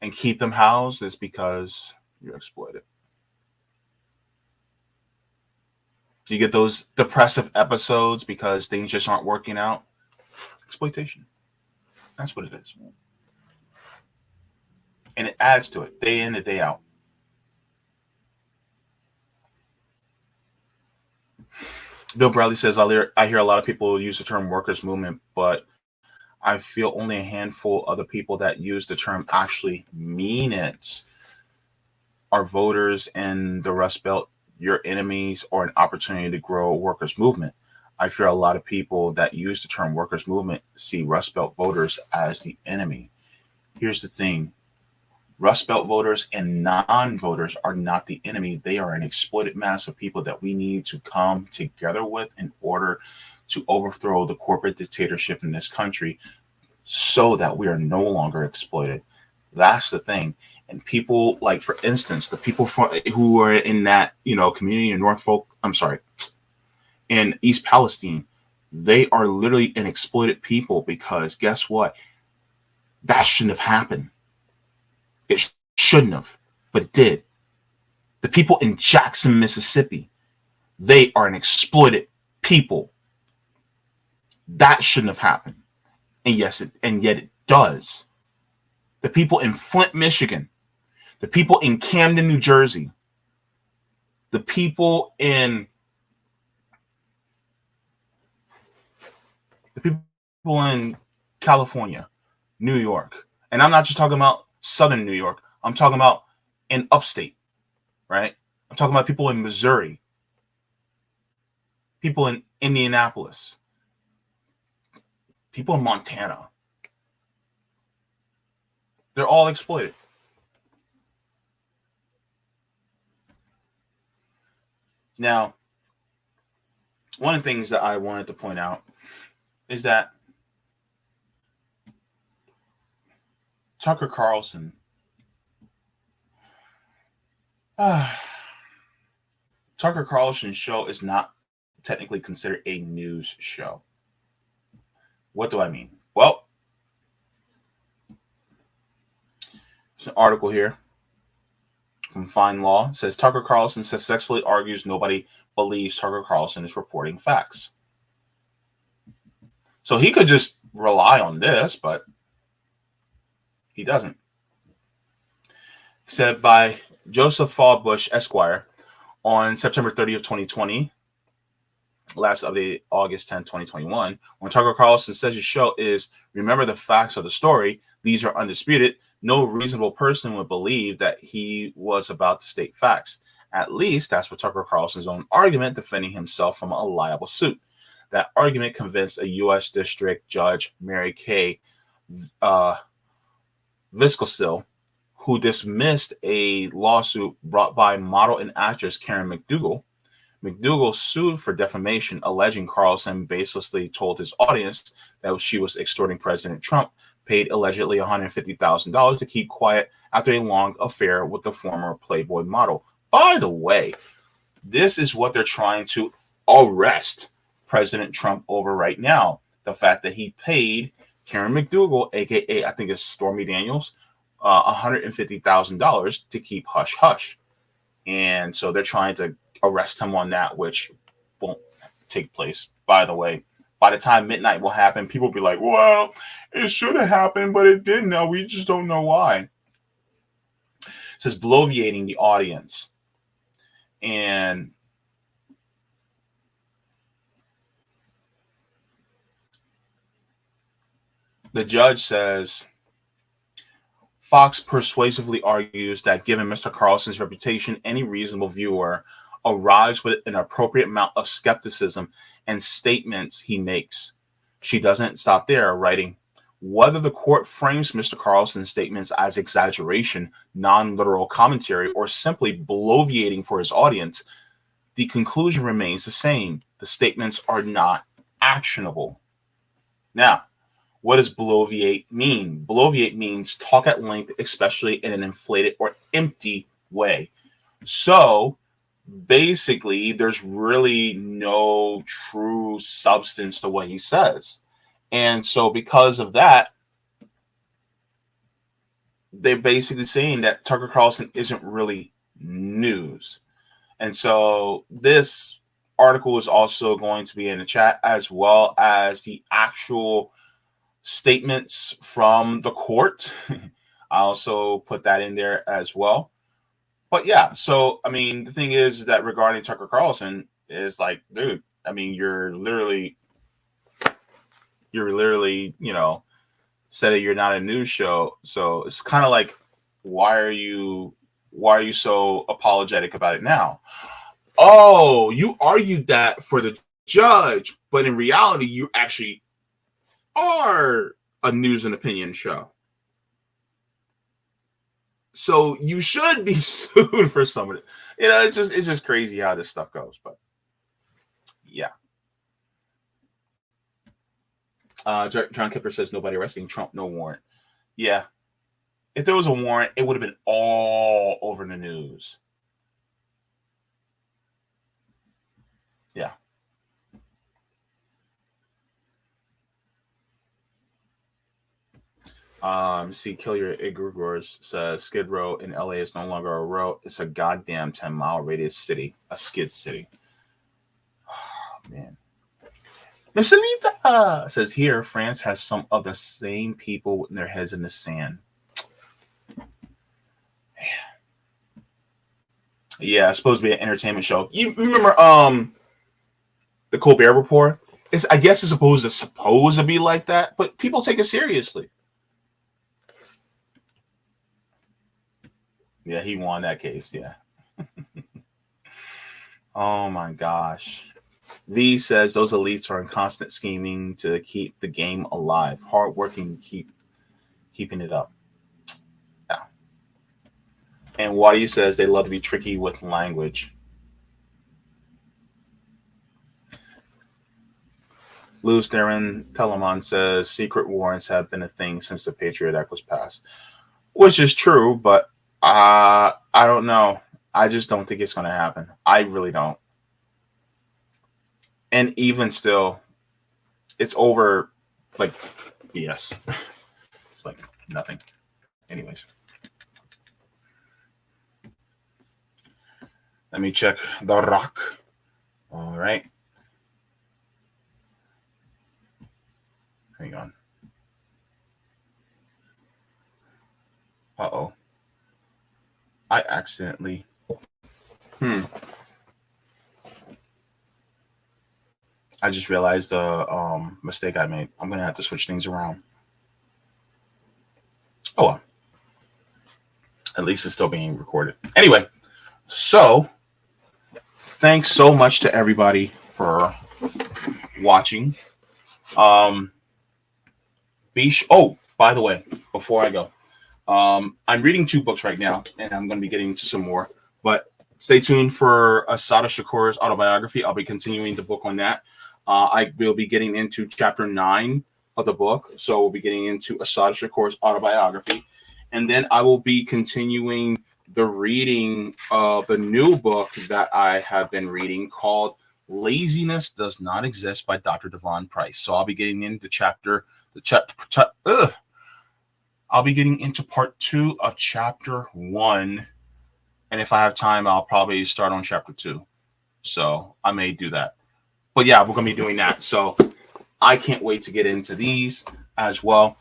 and keep them housed? Is because you're exploited. Do you get those depressive episodes because things just aren't working out? Exploitation. That's what it is. And it adds to it day in and day out. Bill Bradley says, I hear a lot of people use the term workers' movement, but I feel only a handful of the people that use the term actually mean it. Are voters in the Rust Belt your enemies or an opportunity to grow a workers' movement? I fear a lot of people that use the term workers' movement see Rust Belt voters as the enemy. Here's the thing. Rust Belt voters and non-voters are not the enemy. They are an exploited mass of people that we need to come together with in order to overthrow the corporate dictatorship in this country so that we are no longer exploited. That's the thing. And people, like, for instance, the people who are in that, community in in East Palestine, they are literally an exploited people because guess what? That shouldn't have happened. It shouldn't have, but it did. The people in Jackson, Mississippi, they are an exploited people. That shouldn't have happened. And yet it does. The people in Flint, Michigan, the people in Camden, New Jersey, the people in in California, New York, and I'm not just talking about Southern New York. I'm talking about in upstate, right? I'm talking about people in Missouri, people in Indianapolis, people in Montana. They're all exploited. Now, one of the things that I wanted to point out is that Tucker Carlson, Tucker Carlson's show is not technically considered a news show. What do I mean? Well, there's an article here from Fine Law. It says Tucker Carlson successfully argues nobody believes Tucker Carlson is reporting facts. So he could just rely on this, but he doesn't. Said by Joseph Fallbush, Esquire, on September 30th, 2020, last updated August 10, 2021, when Tucker Carlson says his show is remember the facts of the story, these are undisputed, no reasonable person would believe that he was about to state facts. At least that's what Tucker Carlson's own argument defending himself from a liable suit. That argument convinced a U.S. District Judge, Mary Kay Viscosil, who dismissed a lawsuit brought by model and actress Karen McDougal. McDougal sued for defamation, alleging Carlson baselessly told his audience that she was extorting President Trump, paid allegedly $150,000 to keep quiet after a long affair with the former Playboy model. By the way, this is what they're trying to arrest President Trump over right now. The fact that he paid Karen McDougal, aka I think it's Stormy Daniels, $150,000 to keep hush hush. And so they're trying to arrest him on that, which won't take place. By the way, by the time midnight will happen, people will be like, well, it should have happened, but it didn't. No, we just don't know why. It says bloviating the audience. And the judge says, Fox persuasively argues that given Mr. Carlson's reputation, any reasonable viewer arrives with an appropriate amount of skepticism and statements he makes. She doesn't stop there, writing, whether the court frames Mr. Carlson's statements as exaggeration, non-literal commentary, or simply bloviating for his audience, the conclusion remains the same. The statements are not actionable. Now, what does bloviate mean? Bloviate means talk at length, especially in an inflated or empty way. So basically, there's really no true substance to what he says. And so because of that, they're basically saying that Tucker Carlson isn't really news. And so this article is also going to be in the chat, as well as the actual statements from the court. I also put that in there as well. But yeah, so I mean, the thing is that regarding Tucker Carlson is like, dude, I mean, you're literally, you know, said that you're not a news show. So it's kind of like, why are you so apologetic about it now? Oh, you argued that for the judge, but in reality, you actually are a news and opinion show. So you should be sued for some of it. You know, it's just crazy how this stuff goes. But yeah. John Kipper says nobody arresting Trump, no warrant. Yeah. If there was a warrant, it would have been all over the news. Yeah. See, Kill Your Igorgors says Skid Row in LA is no longer a row. It's a goddamn 10-mile radius city. A skid city. Oh, man. Miss Anita says here, France has some of the same people with their heads in the sand. Man. Yeah, it's supposed to be an entertainment show. You remember the Colbert Report? I guess it's supposed to be like that, but people take it seriously. Yeah, he won that case. Yeah. Oh my gosh. V says those elites are in constant scheming to keep the game alive. Hardworking, keeping it up. Yeah. And Waddy says they love to be tricky with language. Louis Darren Telemon says secret warrants have been a thing since the Patriot Act was passed, which is true, but I don't know. I just don't think it's going to happen. I really don't. And even still, it's over like BS. It's like nothing. Anyways. Let me check the rock. All right. Hang on. Uh-oh. I accidentally. I just realized the mistake I made. I'm going to have to switch things around. Oh, well. At least it's still being recorded. Anyway, so thanks so much to everybody for watching. Oh, by the way, before I go, I'm reading 2 books right now, and I'm going to be getting into some more. But stay tuned for Assata Shakur's autobiography. I'll be continuing the book on that. I will be getting into chapter 9 of the book. So we'll be getting into Assata Shakur's autobiography. And then I will be continuing the reading of the new book that I have been reading called Laziness Does Not Exist by Dr. Devon Price. So I'll be getting into I'll be getting into part 2 of chapter 1. And if I have time, I'll probably start on chapter 2. So I may do that. But yeah, we're going to be doing that. So I can't wait to get into these as well.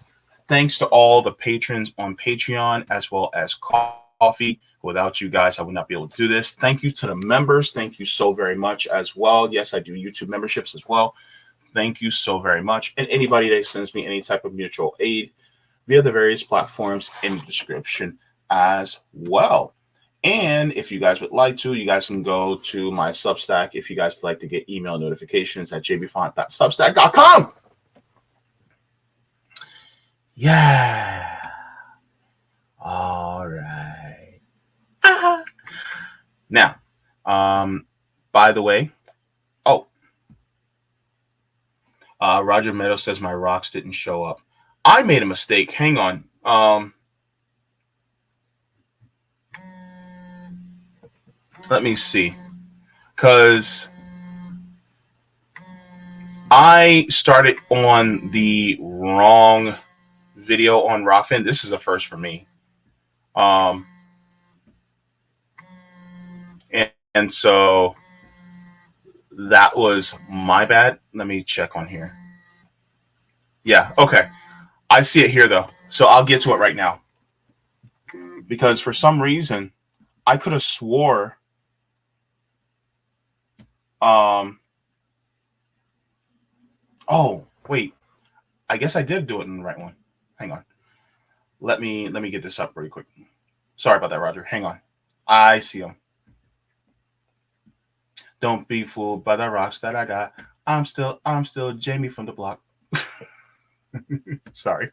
Thanks to all the patrons on Patreon as well as Coffee. Without you guys, I would not be able to do this. Thank you to the members. Thank you so very much as well. Yes, I do YouTube memberships as well. Thank you so very much. And anybody that sends me any type of mutual aid via the various platforms in the description as well. And if you guys would like to, you guys can go to my Substack if you guys like to get email notifications at jaybefaunt.substack.com. Yeah. All right. Now, by the way, Roger Meadows says my rocks didn't show up. I made a mistake. Hang on. Let me see. Because I started on the wrong video on Rockfin. This is a first for me. And so that was my bad. Let me check on here. Yeah, okay. I see it here, though. So I'll get to it right now. Because for some reason, I could have swore oh, wait. I guess I did do it in the right one. Hang on. Let me get this up really quick. Sorry about that, Roger. Hang on. I see them. Don't be fooled by the rocks that I got. I'm still Jamie from the block. Sorry.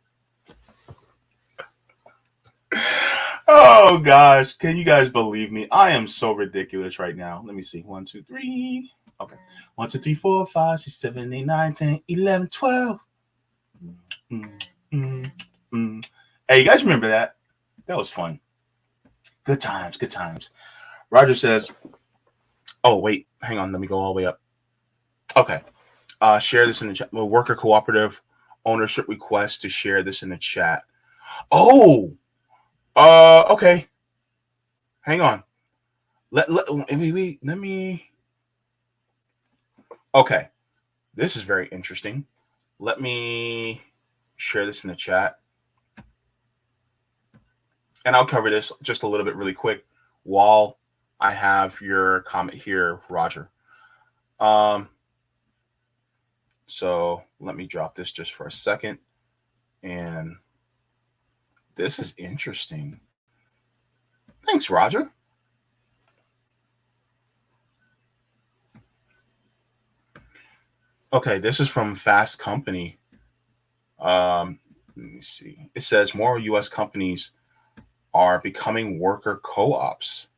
Oh gosh, can you guys believe me? I am so ridiculous right now. Let me see. 1, 2, 3. Okay. 1, 2, 3, 4, 5, 6, 7, 8, 9, 10, 11, 12. Hey, you guys remember that? That was fun. Good times, good times. Roger says, oh, wait, hang on. Let me go all the way up. Okay. Share this in the chat. Worker cooperative ownership request to share this in the chat. Oh, okay. Hang on. Let me. Okay. This is very interesting. Let me share this in the chat. And I'll cover this just a little bit really quick while I have your comment here, Roger. So let me drop this just for a second. And this is interesting. Thanks, Roger. Okay, this is from Fast Company. Let me see. It says more U.S. companies are becoming worker co-ops.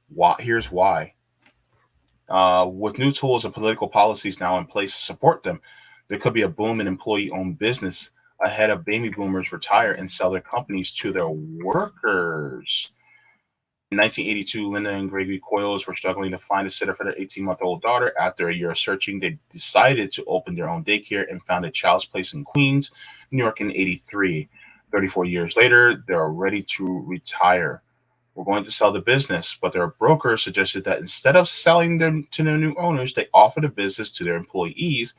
Why? Here's why. With new tools and political policies now in place to support them, there could be a boom in employee-owned business ahead of baby boomers retire and sell their companies to their workers. In 1982, Linda and Gregory Coyles were struggling to find a sitter for their 18-month-old daughter. After a year of searching, they decided to open their own daycare and founded Child's Place in Queens, New York in 83. 34 years later, they're ready to retire. We're going to sell the business, but their broker suggested that instead of selling them to their new owners, they offer the business to their employees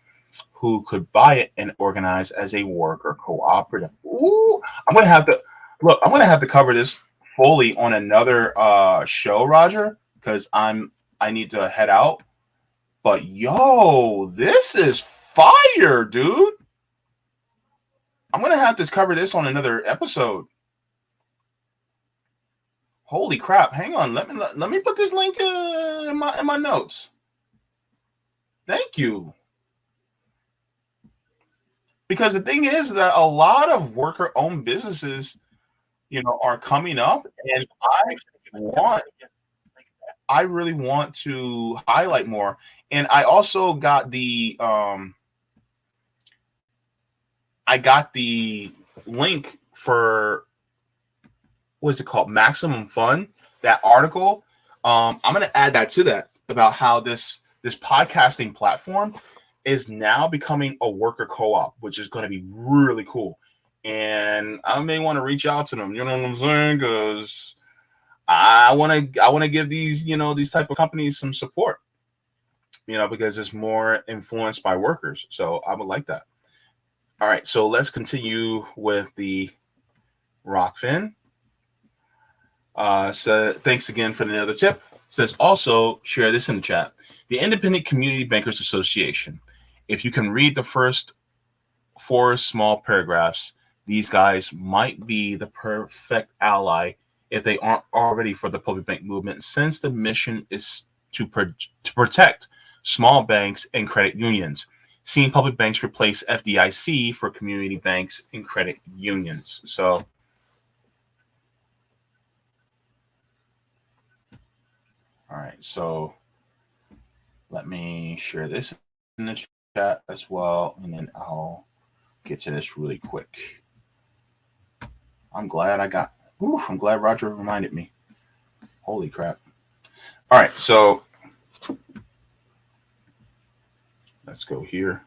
who could buy it and organize as a worker cooperative. Ooh, I'm going to have to cover this fully on another show, Roger, because I need to head out. But yo, this is fire, dude. I'm going to have to cover this on another episode. Holy crap! Hang on, let me put this link in my notes. Thank you. Because the thing is that a lot of worker-owned businesses, are coming up, and I really want to highlight more. And I also got the link for, what's it called? Maximum Fun, that article. I'm going to add that to that about how this podcasting platform is now becoming a worker co-op, which is going to be really cool. And I may want to reach out to them, you know what I'm saying? Because I want to give these, these type of companies some support, because it's more influenced by workers. So I would like that. All right, so let's continue with the Rockfin. So thanks again for another tip. Says also share this in the chat. The Independent Community Bankers Association. If you can read the first 4 small paragraphs, these guys might be the perfect ally if they aren't already for the public bank movement, since the mission is to protect small banks and credit unions. Seeing public banks replace FDIC for community banks and credit unions. So all right, so let me share this in the chat as well, and then I'll get to this really quick. I'm glad Roger reminded me. Holy crap. All right, so let's go here.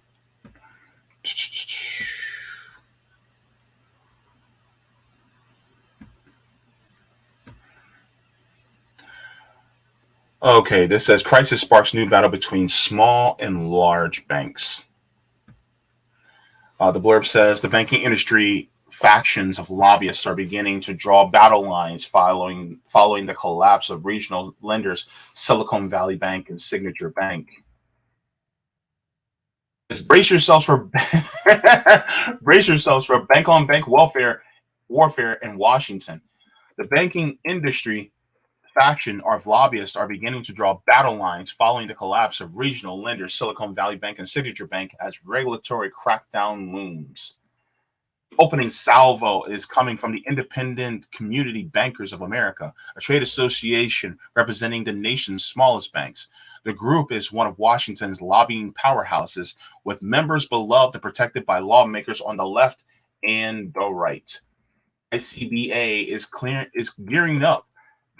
Okay, this says crisis sparks new battle between small and large banks. The blurb says the banking industry factions of lobbyists are beginning to draw battle lines following the collapse of regional lenders Silicon Valley Bank and Signature Bank. Brace yourselves for bank-on-bank warfare in Washington. The banking industry faction of lobbyists are beginning to draw battle lines following the collapse of regional lenders Silicon Valley Bank and Signature Bank as regulatory crackdown looms. Opening salvo is coming from the Independent Community Bankers of America, a trade association representing the nation's smallest banks. The group is one of Washington's lobbying powerhouses, with members beloved and protected by lawmakers on the left and the right. ICBA is gearing up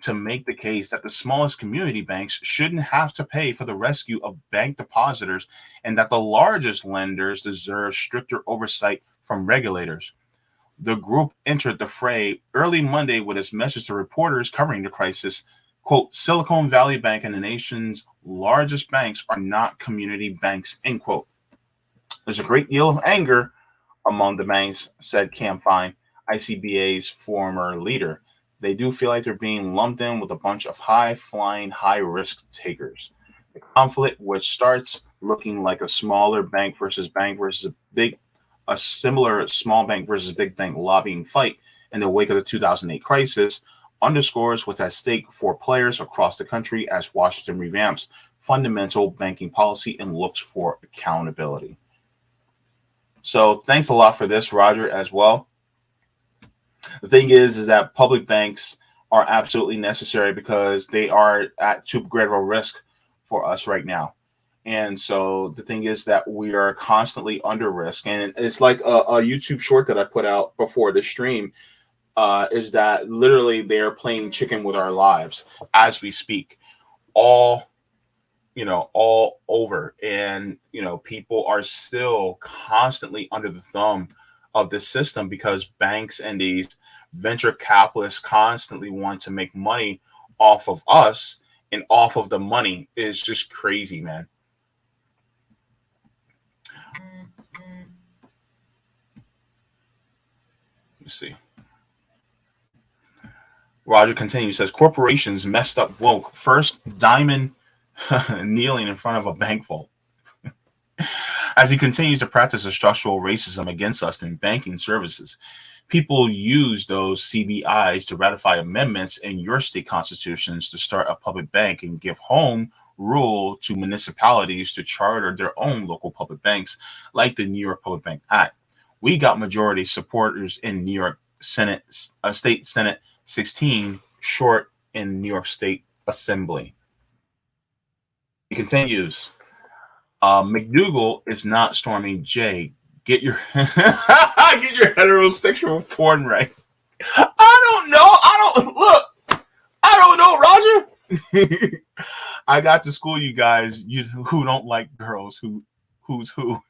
to make the case that the smallest community banks shouldn't have to pay for the rescue of bank depositors, and that the largest lenders deserve stricter oversight from regulators. The group entered the fray early Monday with its message to reporters covering the crisis. Quote, Silicon Valley Bank and the nation's largest banks are not community banks, end quote. There's a great deal of anger among the banks, said Cam Fine, ICBA's former leader. They do feel like they're being lumped in with a bunch of high-flying, high-risk takers. The conflict, which starts looking like a smaller bank versus a similar small bank versus big bank lobbying fight in the wake of the 2008 crisis underscores what's at stake for players across the country as Washington revamps fundamental banking policy and looks for accountability. So thanks a lot for this, Roger, as well. The thing is that public banks are absolutely necessary because they are at too great of a risk for us right now. And so the thing is that we are constantly under risk. And it's like a YouTube short that I put out before the stream, is that literally they're playing chicken with our lives as we speak, all over. And, people are still constantly under the thumb of this system because banks and these venture capitalists constantly want to make money off of us, and off of the money is just crazy, man. Let's see. Roger continues, says corporations messed up woke. First diamond kneeling in front of a bank vault. As he continues to practice a structural racism against us in banking services, people use those CBIs to ratify amendments in your state constitutions to start a public bank and give home rule to municipalities to charter their own local public banks, like the New York Public Bank Act. We got majority supporters in New York Senate, State Senate 16, short in New York State Assembly. He continues, McDougal is not Stormy J. Get your heterosexual porn right. I don't know, Roger. I got to school you guys who don't like girls, who's who.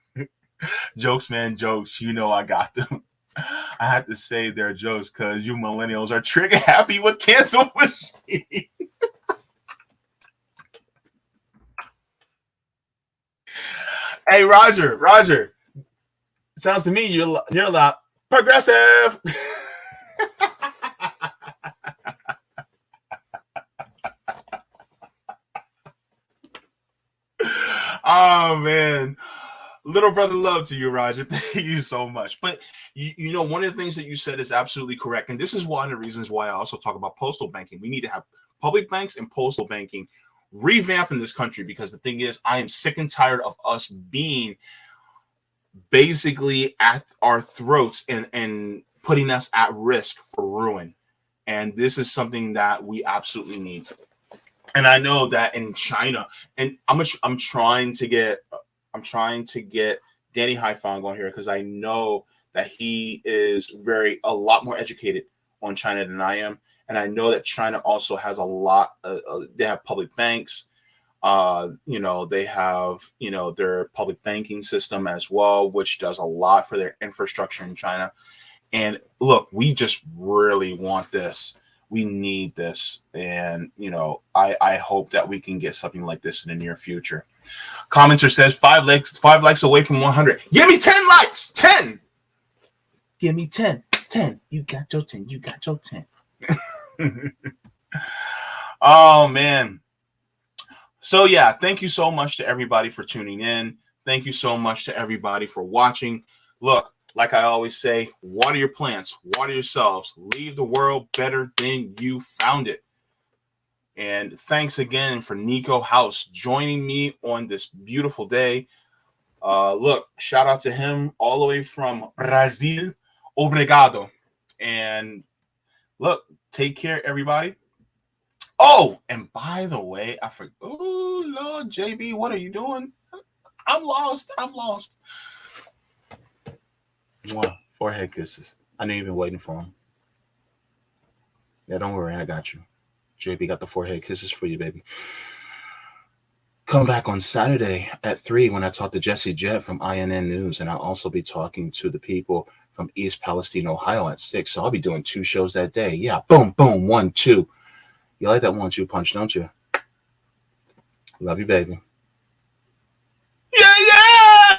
Jokes, man, jokes. I got them. I had to say they're jokes because you millennials are trigger happy with cancel machine. Hey, Roger. Sounds to me you're a lot progressive. Oh man, little brother love to you, Roger. Thank you so much. But one of the things that you said is absolutely correct, and this is one of the reasons why I also talk about postal banking. We need to have public banks and postal banking revamp in this country, because the thing is, I am sick and tired of us being basically at our throats and putting us at risk for ruin. And this is something that we absolutely need. And I know that in China, and I'm trying to get Danny Haifong on here because I know that he is a lot more educated on China than I am. And I know that China also has a lot. They have public banks. They have their public banking system as well, which does a lot for their infrastructure in China. And look, we just really want this. We need this, and I hope that we can get something like this in the near future. Commenter says 5 likes away from 100. Give me 10 likes. 10. Give me 10. 10. You got your 10. You got your 10. Oh man. So yeah, thank you so much to everybody for tuning in. Thank you so much to everybody for watching. Look, like I always say, water your plants, water yourselves, leave the world better than you found it. And thanks again for Niko House joining me on this beautiful day. Look, shout out to him all the way from Brazil. Obrigado. And look, take care, everybody. Oh, and by the way, I forgot. Oh, Lord, JB, what are you doing? I'm lost. Mwah. Forehead kisses. I know you've been waiting for him. Yeah, don't worry. I got you. JB got the forehead kisses for you, baby. Come back on Saturday at 3 when I talk to Jesse Jett from INN News, and I'll also be talking to the people from East Palestine, Ohio at 6. So I'll be doing 2 shows that day. Yeah, boom, boom, 1, 2. You like that 1-2 punch, don't you? Love you, baby. Yeah, yeah!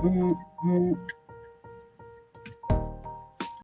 Boop, boop.